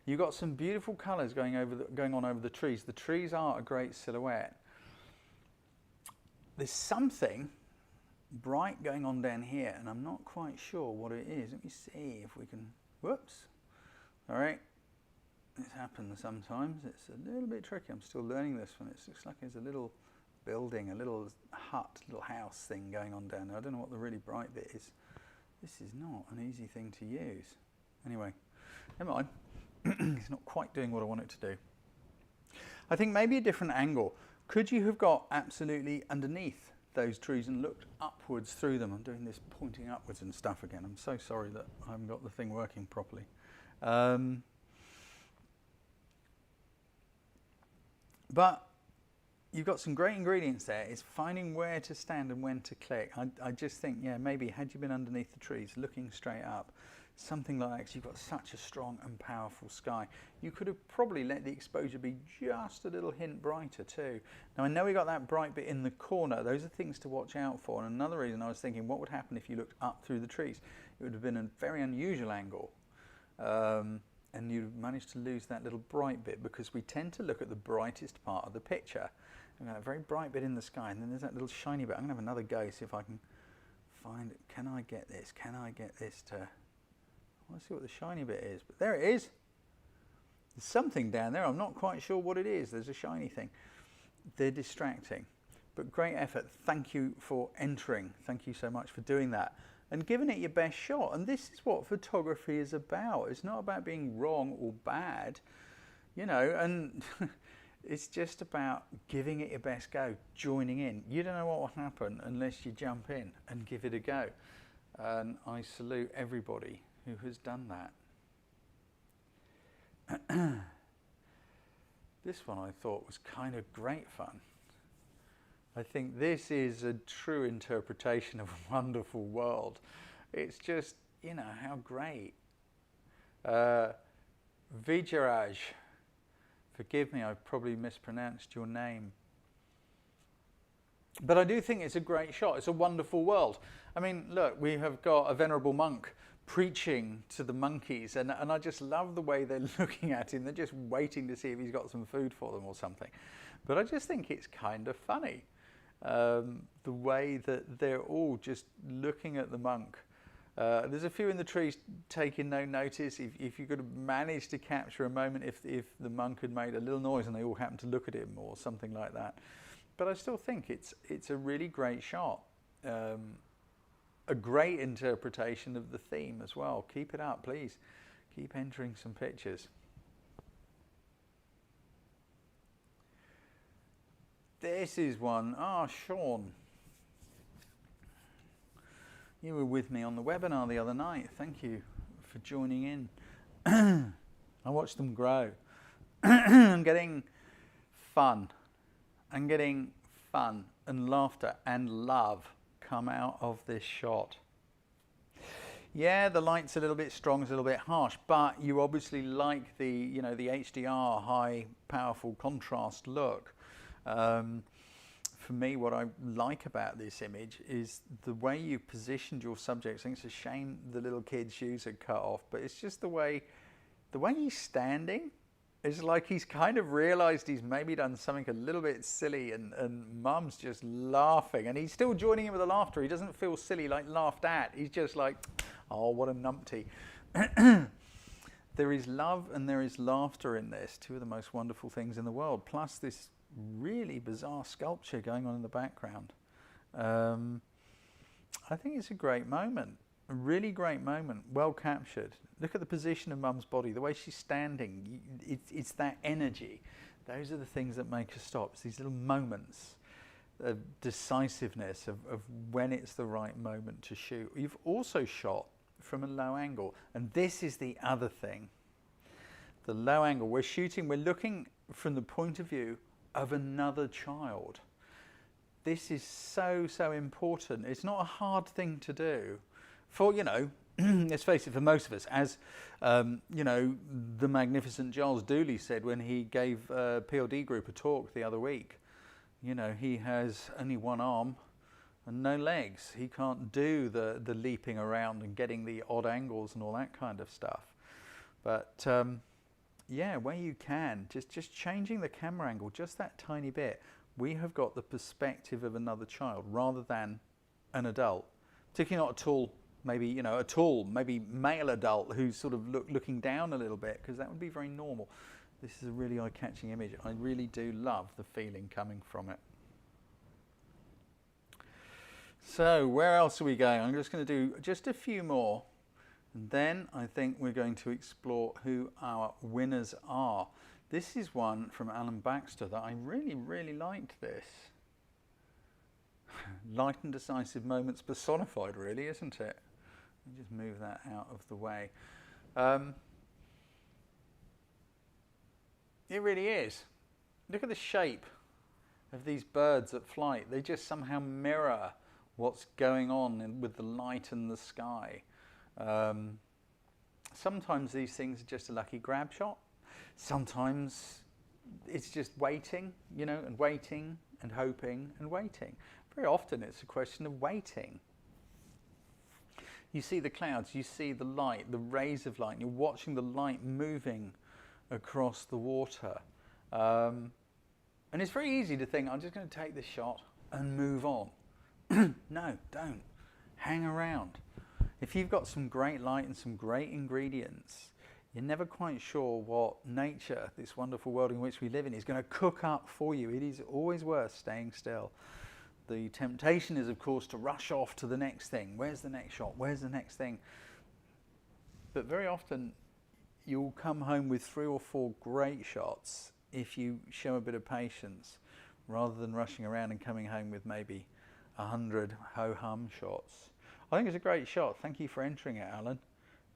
You've got some beautiful colours going on over the trees. The trees are a great silhouette. There's something bright going on down here, and I'm not quite sure what it is. Let me see if we can, whoops. All right, this happens sometimes. It's a little bit tricky. I'm still learning this one. It looks like there's a little building, a little hut, little house thing going on down there. I don't know what the really bright bit is. This is not an easy thing to use. Anyway, never mind. It's not quite doing what I want it to do. I think maybe a different angle. Could you have got absolutely underneath those trees and looked upwards through them? I'm doing this pointing upwards and stuff again. I'm so sorry that I haven't got the thing working properly. But you've got some great ingredients there. It's finding where to stand and when to click. I just think, yeah, maybe had you been underneath the trees, looking straight up, something like that, because you've got such a strong and powerful sky. You could have probably let the exposure be just a little hint brighter too. Now I know we got that bright bit in the corner. Those are things to watch out for. And another reason I was thinking, what would happen if you looked up through the trees? It would have been a very unusual angle. And you managed to lose that little bright bit, because we tend to look at the brightest part of the picture. We've got a very bright bit in the sky, and then there's that little shiny bit. I'm going to have another go, see if I can find it. Can I get this? Can I get this to... I want to see what the shiny bit is, but there it is. There's something down there, I'm not quite sure what it is. There's a shiny thing. They're distracting, but great effort. Thank you for entering. Thank you so much for doing that and giving it your best shot. And this is what photography is about. It's not about being wrong or bad, you know, and it's just about giving it your best go, joining in. You don't know what will happen unless you jump in and give it a go. And I salute everybody who has done that. This one I thought was kind of great fun. I think this is a true interpretation of a wonderful world. It's just, you know, how great. Vijayaraj, forgive me, I've probably mispronounced your name. But I do think it's a great shot. It's a wonderful world. I mean, look, we have got a venerable monk preaching to the monkeys, and I just love the way they're looking at him. They're just waiting to see if he's got some food for them or something. But I just think it's kind of funny, the way that they're all just looking at the monk. There's a few in the trees taking no notice. If you could have managed to capture a moment if the monk had made a little noise and they all happened to look at him or something like that. But I still think it's a really great shot. A great interpretation of the theme as well. Keep it up, please. Keep entering some pictures. This is one. Sean. You were with me on the webinar the other night. Thank you for joining in. I watched them grow. I'm getting fun. I'm getting fun and laughter and love come out of this shot. Yeah, the light's a little bit strong, it's a little bit harsh, but you obviously like the, you know, the HDR, high, powerful contrast look. For me, what I like about this image is the way you positioned your subject. I think it's a shame the little kid's shoes are cut off, but it's just the way he's standing. It's like he's kind of realised he's maybe done something a little bit silly, and Mum's just laughing, and he's still joining in with the laughter. He doesn't feel silly, like laughed at. He's just like, oh, what a numpty. There is love and there is laughter in this, two of the most wonderful things in the world, plus this really bizarre sculpture going on in the background. I think it's a great moment, a really great moment, well captured. Look at the position of Mum's body, the way she's standing. It's that energy. Those are the things that make us stop. It's these little moments of decisiveness of when it's the right moment to shoot. You've also shot from a low angle, and this is the other thing. The low angle, we're looking from the point of view of another child. This is so important. It's not a hard thing to do for, you know, let's face it, for most of us, as you know, the magnificent Giles Dooley said when he gave PLD group a talk the other week. You know, he has only one arm and no legs. He can't do the leaping around and getting the odd angles and all that kind of stuff. But yeah, where you can, just changing the camera angle just that tiny bit, we have got the perspective of another child rather than an adult, particularly not at all. Maybe, you know, a tall, maybe male adult who's sort of looking down a little bit, because that would be very normal. This is a really eye-catching image. I really do love the feeling coming from it. So where else are we going? I'm just going to do just a few more, and then I think we're going to explore who our winners are. This is one from Alan Baxter that I really liked this. Light and decisive moments personified, really, isn't it? Let me just move that out of the way. It really is. Look at the shape of these birds at flight. They just somehow mirror what's going on with the light and the sky. Sometimes these things are just a lucky grab shot. Sometimes it's just waiting, you know, and waiting and hoping and waiting. Very often it's a question of waiting. You see the clouds, you see the light, the rays of light, and you're watching the light moving across the water. And it's very easy to think, I'm just going to take this shot and move on. No, don't. Hang around. If you've got some great light and some great ingredients, You're never quite sure what nature, this wonderful world in which we live in, is going to cook up for you. It is always worth staying still. The temptation is, of course, to rush off to the next thing. Where's the next shot? Where's the next thing? But very often you'll come home with 3 or 4 great shots if you show a bit of patience, rather than rushing around and coming home with maybe 100 ho-hum shots. I think it's a great shot. Thank you for entering it, Alan.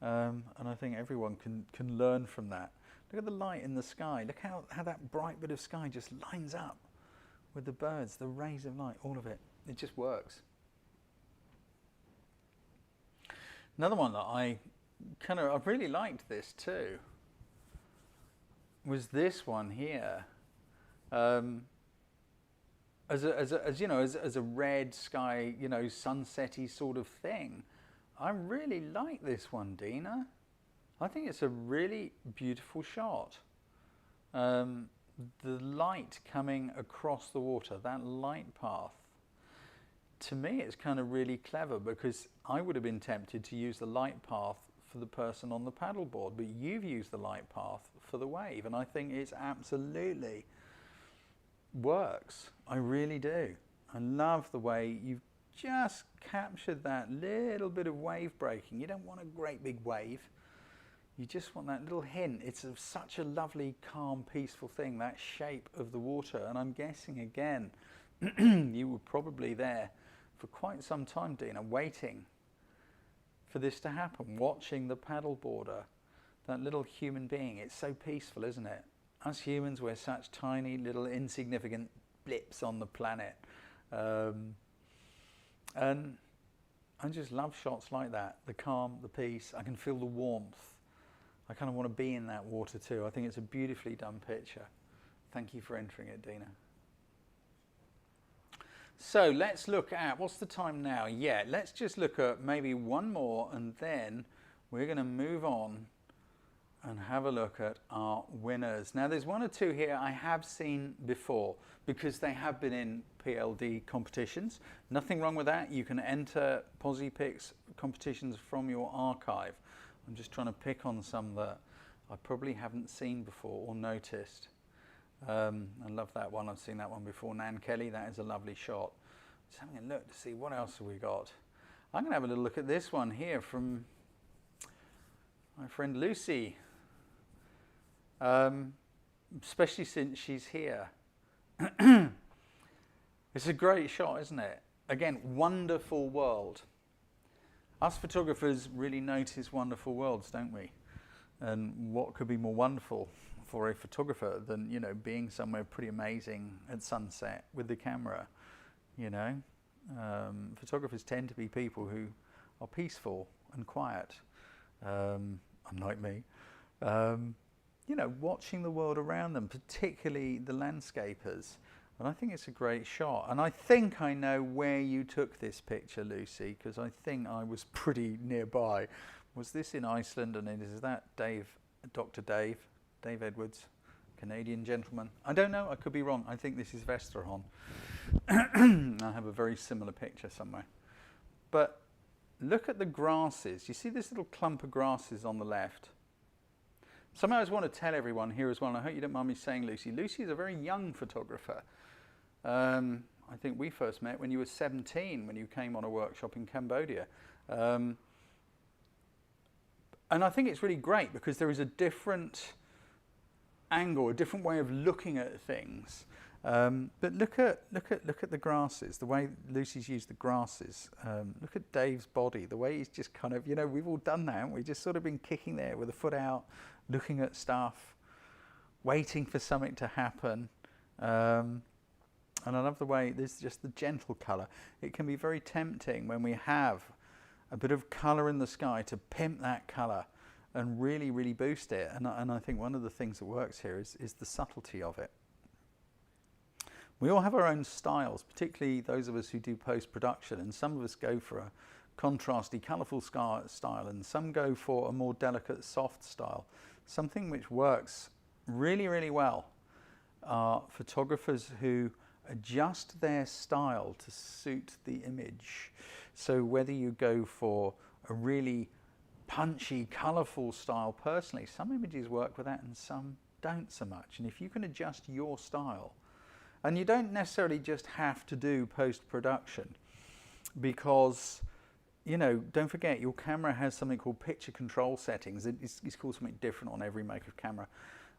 And I think everyone can learn from that. Look at the light in the sky. Look how that bright bit of sky just lines up with the birds, the rays of light, all of it. It just works. Another one that I really liked this too was this one here. As a red sky, sunsetty sort of thing. I really like this one, Dina. I think it's a really beautiful shot. The light coming across the water, that light path, to me it's kind of really clever, because I would have been tempted to use the light path for the person on the paddleboard, but you've used the light path for the wave, and I think it's absolutely works. I really do. I love the way you've just captured that little bit of wave breaking. You don't want a great big wave. You just want that little hint. It's such a lovely, calm, peaceful thing, that shape of the water. And I'm guessing, again, you were probably there for quite some time, Dina, waiting for this to happen, watching the paddleboarder, that little human being. It's so peaceful, isn't it? Us humans, we're such tiny, little, insignificant blips on the planet. And I just love shots like that. The calm, the peace. I can feel the warmth. I kind of want to be in that water too. I think it's a beautifully done picture. Thank you for entering it, Dina. So let's look at, what's the time now? Yeah, let's just look at maybe one more, and then we're going to move on and have a look at our winners. Now there's 1 or 2 here I have seen before, because they have been in PLD competitions. Nothing wrong with that. You can enter Posipix competitions from your archive. I'm just trying to pick on some that I probably haven't seen before or noticed. I love that one. I've seen that one before. Nan Kelly, that is a lovely shot. Just having a look to see what else have we got. I'm going to have a little look at this one here from my friend Lucy. Especially since she's here. It's a great shot, isn't it? Again, wonderful world. Us photographers really notice wonderful worlds, don't we? And what could be more wonderful for a photographer than, being somewhere pretty amazing at sunset with the camera, Photographers tend to be people who are peaceful and quiet, unlike me. Watching the world around them, particularly the landscapers. And I think it's a great shot. And I think I know where you took this picture, Lucy, because I think I was pretty nearby. Was this in Iceland? And is that Dr. Dave Edwards, Canadian gentleman? I don't know, I could be wrong. I think this is Vesterholm. I have a very similar picture somewhere. But look at the grasses. You see this little clump of grasses on the left? Something I just want to tell everyone here as well, and I hope you don't mind me saying, Lucy. Lucy is a very young photographer. I think we first met when you were 17, when you came on a workshop in Cambodia. And I think it's really great because there is a different angle, a different way of looking at things. But look at the grasses, the way Lucy's used the grasses. Look at Dave's body, the way he's just kind of, we've all done that, haven't we? Just sort of been kicking there with a foot out, looking at stuff, waiting for something to happen. And I love the way there's just the gentle colour. It can be very tempting when we have a bit of colour in the sky to pimp that colour and really, really boost it. And I think one of the things that works here is the subtlety of it. We all have our own styles, particularly those of us who do post-production, and some of us go for a contrasty, colourful style, and some go for a more delicate, soft style. Something which works really, really well are photographers who adjust their style to suit the image. So whether you go for a really punchy, colourful style personally. Some images work with that and some don't so much. And if you can adjust your style, and you don't necessarily just have to do post-production, because, you know, don't forget your camera has something called picture control settings. It's called something different on every make of camera,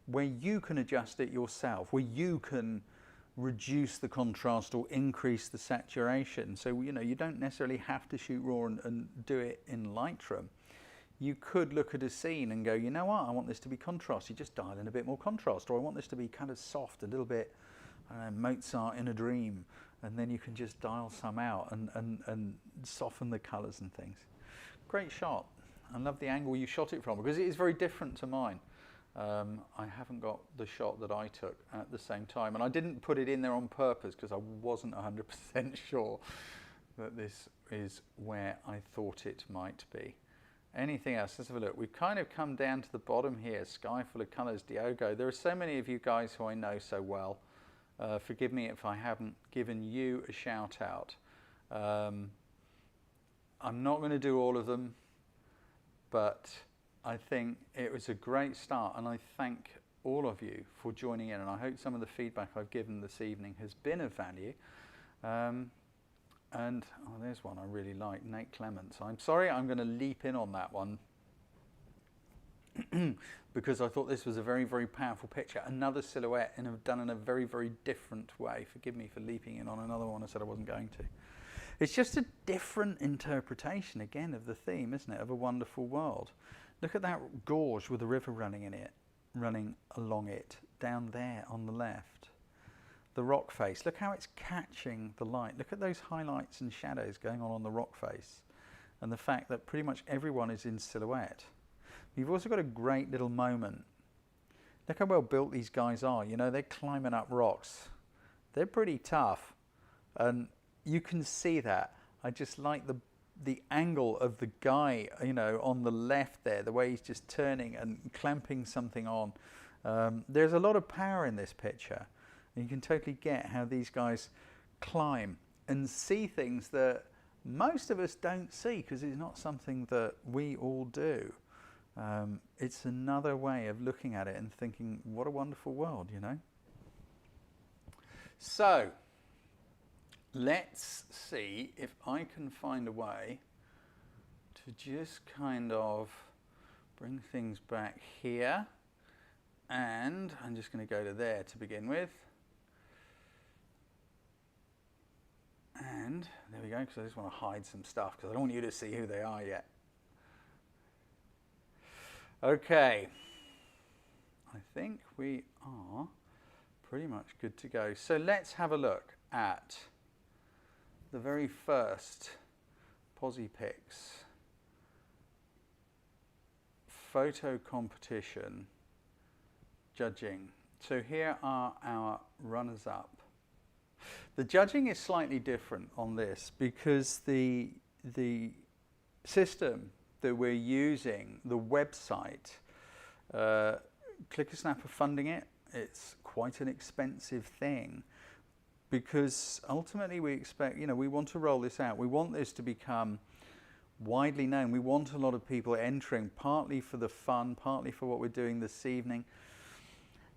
where you can adjust it yourself, where you can reduce the contrast or increase the saturation. So, you know, you don't necessarily have to shoot raw and do it in Lightroom. You could look at a scene and go, you know what, I want this to be contrast. You just dial in a bit more contrast, or I want this to be kind of soft, a little bit, I don't know, Mozart in a dream, and then you can just dial some out and soften the colours and things. Great shot. I love the angle you shot it from, because it is very different to mine. I haven't got the shot that I took at the same time, and I didn't put it in there on purpose because I wasn't 100% sure that this is where I thought it might be. Anything else? Let's have a look. We've kind of come down to the bottom here. Sky full of colours, Diogo. There are so many of you guys who I know so well. Forgive me if I haven't given you a shout out. I'm not going to do all of them, but I think it was a great start, and I thank all of you for joining in, and I hope some of the feedback I've given this evening has been of value. And oh, there's one I really like, Nate Clements. I'm sorry, I'm going to leap in on that one because I thought this was a very, very powerful picture. Another silhouette, and done in a very, very different way. Forgive me for leaping in on another one I said I wasn't going to. It's just a different interpretation, again, of the theme, isn't it, of a wonderful world. Look at that gorge with the river running in it, running along it, down there on the left. The rock face, look how it's catching the light. Look at those highlights and shadows going on the rock face, and the fact that pretty much everyone is in silhouette. You've also got a great little moment. Look how well built these guys are. You know, they're climbing up rocks. They're pretty tough, and you can see that. I just like the angle of the guy, you know, on the left there, the way he's just turning and clamping something on. There's a lot of power in this picture. And you can totally get how these guys climb and see things that most of us don't see, because it's not something that we all do. It's another way of looking at it and thinking, what a wonderful world, you know? So, let's see if I can find a way to just kind of bring things back here. And I'm just going to go to there to begin with. And there we go, because I just want to hide some stuff, because I don't want you to see who they are yet. Okay, I think we are pretty much good to go. So let's have a look at the very first Posipix photo competition judging. So here are our runners-up. The judging is slightly different on this, because the system that we're using, the website, Clickersnap are funding it. It's quite an expensive thing, because ultimately we expect, you know, we want to roll this out. We want this to become widely known. We want a lot of people entering, partly for the fun, partly for what we're doing this evening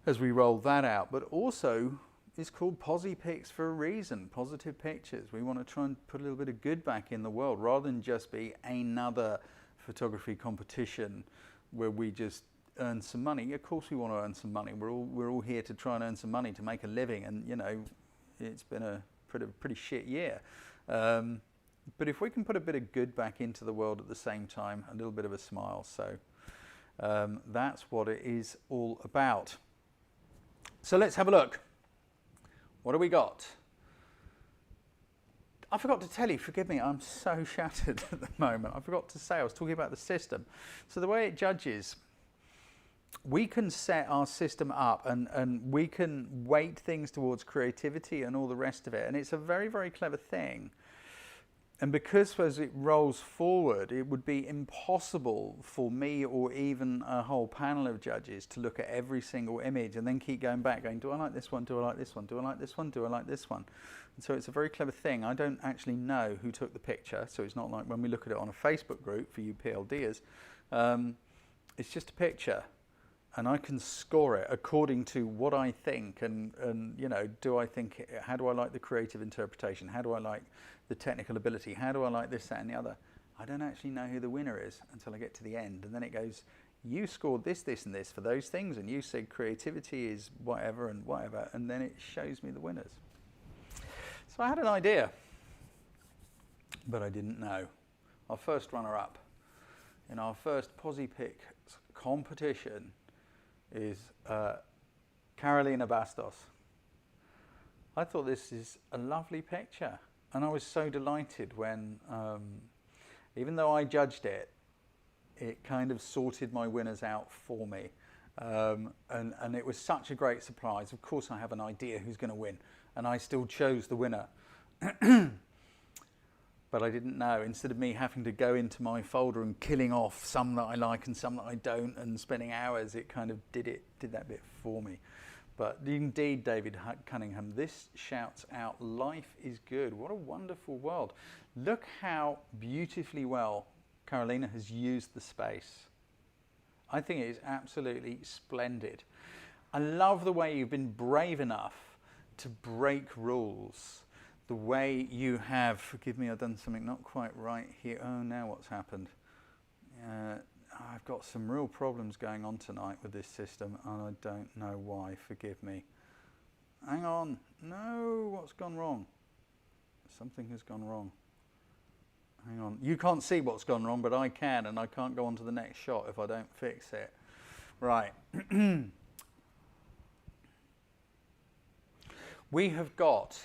as we roll that out, but also it's called Posipix for a reason, positive pictures. We want to try and put a little bit of good back in the world, rather than just be another photography competition where we just earn some money. Of course we want to earn some money. We're all here to try and earn some money to make a living, and you know, it's been a pretty shit year. But if we can put a bit of good back into the world at the same time, a little bit of a smile, so that's what it is all about. So let's have a look. What do we got? I forgot to tell you, forgive me, I'm so shattered at the moment. I forgot to say, I was talking about the system. So the way it judges, we can set our system up and we can weight things towards creativity and all the rest of it. And it's a very, very clever thing. And because as it rolls forward, it would be impossible for me or even a whole panel of judges to look at every single image and then keep going back, going, do I like this one? Do I like this one? Do I like this one? Do I like this one? And so it's a very clever thing. I don't actually know who took the picture, so it's not like when we look at it on a Facebook group for you PLDers, It's just a picture, and I can score it according to what I think, and you know, how do I like the creative interpretation? How do I like the technical ability? How do I like this, that, and the other? I don't actually know who the winner is until I get to the end, and then it goes, you scored this, this, and this for those things, and you said creativity is whatever and whatever, and then it shows me the winners. So I had an idea, but I didn't know. Our first runner-up in our first Posipix competition is Carolina Bastos. I thought this is a lovely picture, and I was so delighted when, even though I judged it, it kind of sorted my winners out for me. And it was such a great surprise. Of course, I have an idea who's going to win, and I still chose the winner. But I didn't know. Instead of me having to go into my folder and killing off some that I like and some that I don't and spending hours, it kind of did that bit for me. But indeed, David Cunningham, this shouts out, life is good. What a wonderful world. Look how beautifully well Carolina has used the space. I think it is absolutely splendid. I love the way you've been brave enough to break rules. The way you have, forgive me, I've done something not quite right here. Oh, now what's happened? I've got some real problems going on tonight with this system, and I don't know why. Forgive me. Hang on. No, what's gone wrong? Something has gone wrong. Hang on. You can't see what's gone wrong, but I can, and I can't go on to the next shot if I don't fix it. Right. We have got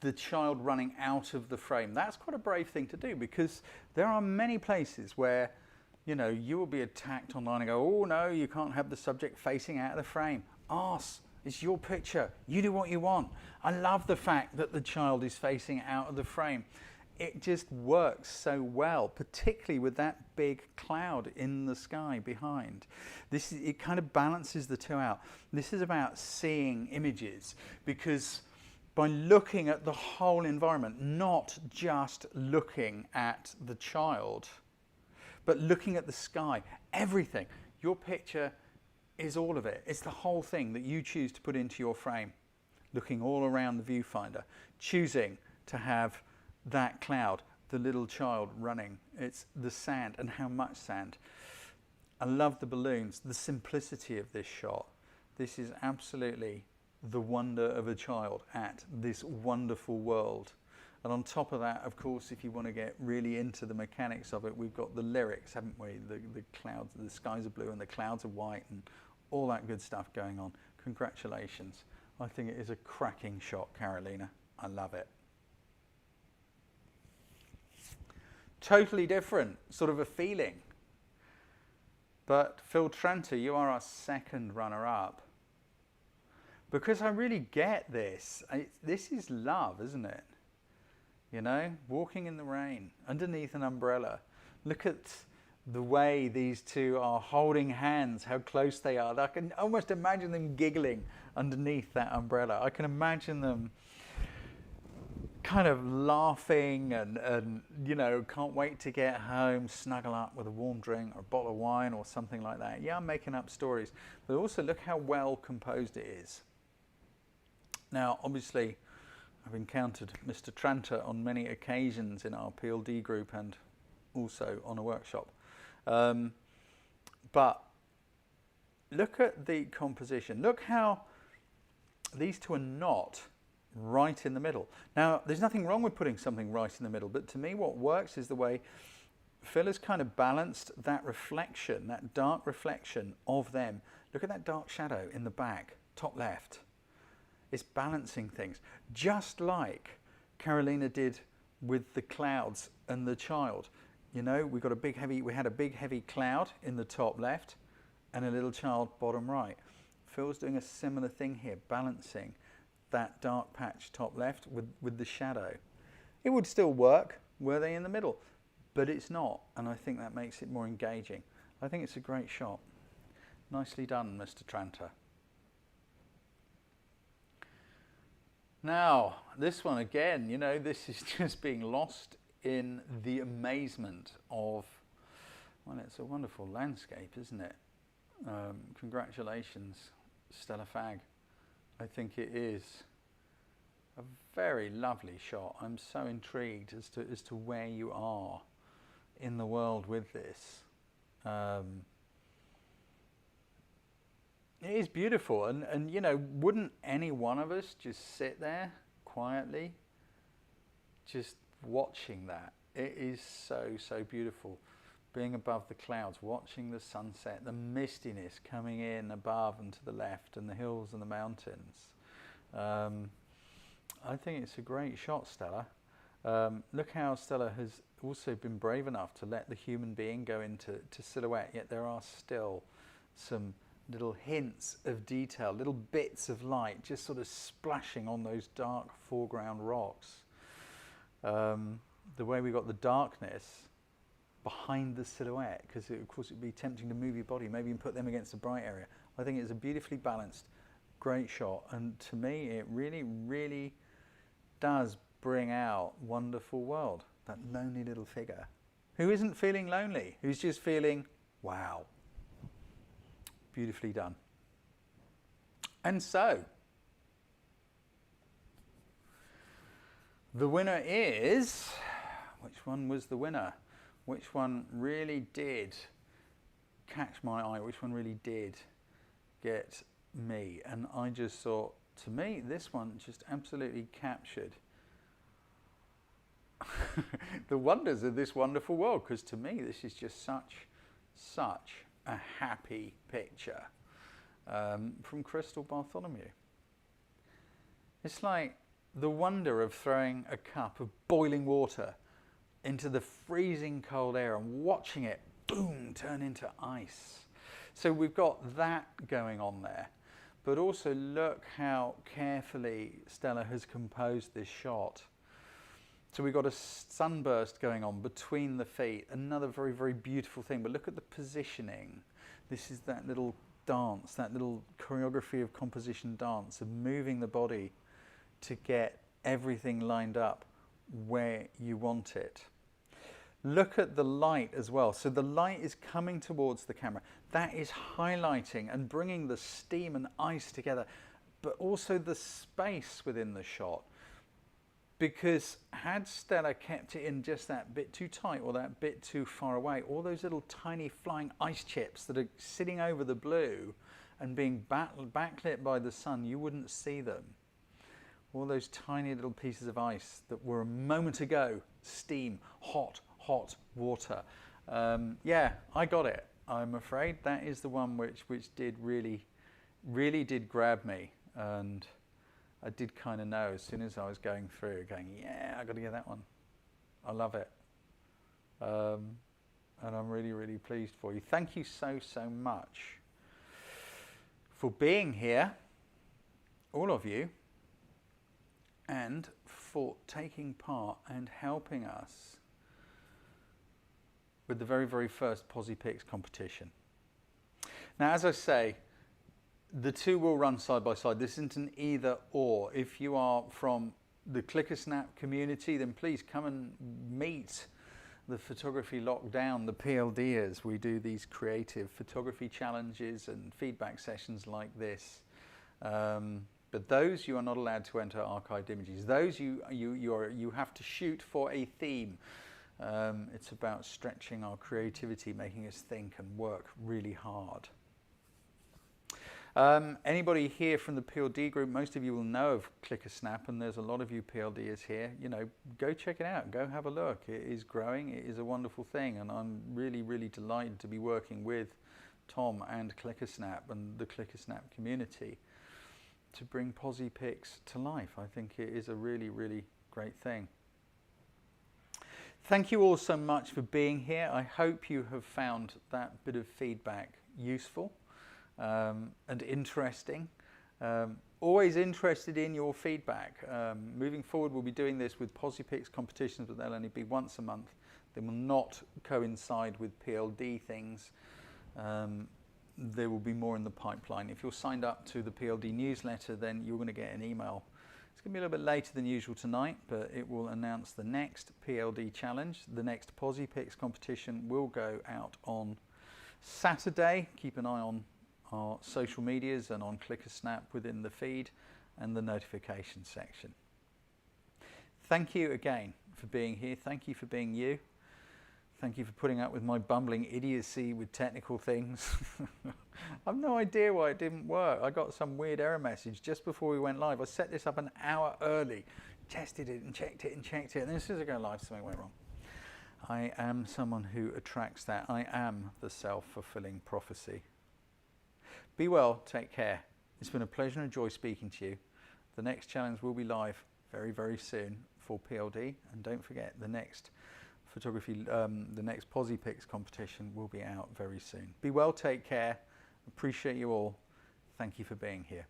the child running out of the frame. That's quite a brave thing to do, because there are many places where, you know, you will be attacked online and go, oh no, you can't have the subject facing out of the frame. Arse, it's your picture. You do what you want. I love the fact that the child is facing out of the frame. It just works so well, particularly with that big cloud in the sky behind. It kind of balances the two out. This is about seeing images, because by looking at the whole environment, not just looking at the child, but looking at the sky, everything. Your picture is all of it. It's the whole thing that you choose to put into your frame, looking all around the viewfinder, choosing to have that cloud, the little child running. It's the sand, and how much sand. I love the balloons, the simplicity of this shot. This is absolutely the wonder of a child at this wonderful world. And on top of that, of course, if you want to get really into the mechanics of it, we've got the lyrics, haven't we? The clouds, the skies are blue and the clouds are white, and all that good stuff going on. Congratulations. I think it is a cracking shot, Carolina. I love it. Totally different sort of a feeling. But Phil Tranter, you are our second runner-up. Because I really get this. This is love, isn't it? You know, walking in the rain, underneath an umbrella. Look at the way these two are holding hands, how close they are. I can almost imagine them giggling underneath that umbrella. I can imagine them kind of laughing and you know, can't wait to get home, snuggle up with a warm drink or a bottle of wine or something like that. Yeah, I'm making up stories, but also look how well composed it is. Now, obviously, I've encountered Mr. Tranter on many occasions in our PLD group and also on a workshop. But look at the composition. Look how these two are not right in the middle. Now, there's nothing wrong with putting something right in the middle, but to me what works is the way Phil has kind of balanced that reflection, that dark reflection of them. Look at that dark shadow in the back, top left. It's balancing things, just like Carolina did with the clouds and the child. You know, we had a big heavy cloud in the top left and a little child bottom right. Phil's doing a similar thing here, balancing that dark patch top left with the shadow. It would still work were they in the middle, but it's not, and I think that makes it more engaging. I think it's a great shot. Nicely done, Mr. Tranter. Now, this one again, you know, this is just being lost in the amazement of Well, it's a wonderful landscape, isn't it? Congratulations, Stella Fag. I think it is a very lovely shot. I'm so intrigued as to where you are in the world with this. It is beautiful, and you know, wouldn't any one of us just sit there quietly, just watching that? It is so beautiful. Being above the clouds, watching the sunset, the mistiness coming in above and to the left, and the hills and the mountains. I think it's a great shot, Stella. Look how Stella has also been brave enough to let the human being go into silhouette, yet there are still some little hints of detail, little bits of light just sort of splashing on those dark foreground rocks. The way we got the darkness behind the silhouette, because of course it would be tempting to move your body, maybe even put them against a bright area. I think it's a beautifully balanced, great shot, and to me it really does bring out Wonderful World, that lonely little figure who isn't feeling lonely, who's just feeling, wow, beautifully done. And so the winner is, which one was the winner? Which one really did catch my eye? Which one really did get me? And I just thought, to me, this one just absolutely captured the wonders of this wonderful world, because to me, this is just such a happy picture from Crystal Bartholomew. It's like the wonder of throwing a cup of boiling water into the freezing cold air and watching it, boom, turn into ice. So we've got that going on there. But also look how carefully Stella has composed this shot. So we've got a sunburst going on between the feet, another very beautiful thing. But look at the positioning. This is that little dance, that little choreography of composition dance, of moving the body to get everything lined up where you want it. Look at the light as well. So the light is coming towards the camera. That is highlighting and bringing the steam and ice together, but also the space within the shot. Because had Stella kept it in just that bit too tight or that bit too far away, all those little tiny flying ice chips that are sitting over the blue and being backlit by the sun, you wouldn't see them. All those tiny little pieces of ice that were a moment ago steam, hot water. Yeah, I got it. I'm afraid that is the one which did really did grab me, and I did kind of know as soon as I was going through, yeah, I got to get that one. I love it, and I'm really pleased for you. Thank you so much for being here, all of you, and for taking part and helping us with the very first Posipix competition. Now, as I say, the two will run side by side. This isn't an either or. If you are from the ClickerSnap community, then please come and meet the Photography Lockdown, the PLDers. We do these creative photography challenges and feedback sessions like this. But those, you are not allowed to enter archived images. Those you have to shoot for a theme. It's about stretching our creativity, making us think and work really hard. Anybody here from the PLD group, most of you will know of ClickerSnap, and there's a lot of you PLDers here. You know, go check it out, go have a look. It is growing, it is a wonderful thing, and I'm really delighted to be working with Tom and ClickerSnap and the ClickerSnap community to bring Posipix to life. I think it is a really great thing. Thank you all so much for being here. I hope you have found that bit of feedback useful and interesting. Always interested in your feedback. Moving forward, we'll be doing this with Posipix competitions, but they'll only be once a month. They will not coincide with PLD things. There will be more in the pipeline. If you're signed up to the PLD newsletter, then you're going to get an email It's going to be a little bit later than usual tonight, but it will announce the next PLD challenge. The next Posipix competition will go out on Saturday. Keep an eye on our social medias and on ClickerSnap within the feed and the notification section. Thank you again for being here. Thank you for being you. Thank you for putting up with my bumbling idiocy with technical things. I've no idea why it didn't work. I got some weird error message just before we went live. I set this up an hour early, tested it and checked it, and then as soon as I go live, something went wrong. I am someone who attracts that. I am the self-fulfilling prophecy. Be well, take care. It's been a pleasure and a joy speaking to you. The next challenge will be live very, very soon for PLD, and don't forget the next the next Posipix competition will be out very soon. Be well, take care, appreciate you all. Thank you for being here.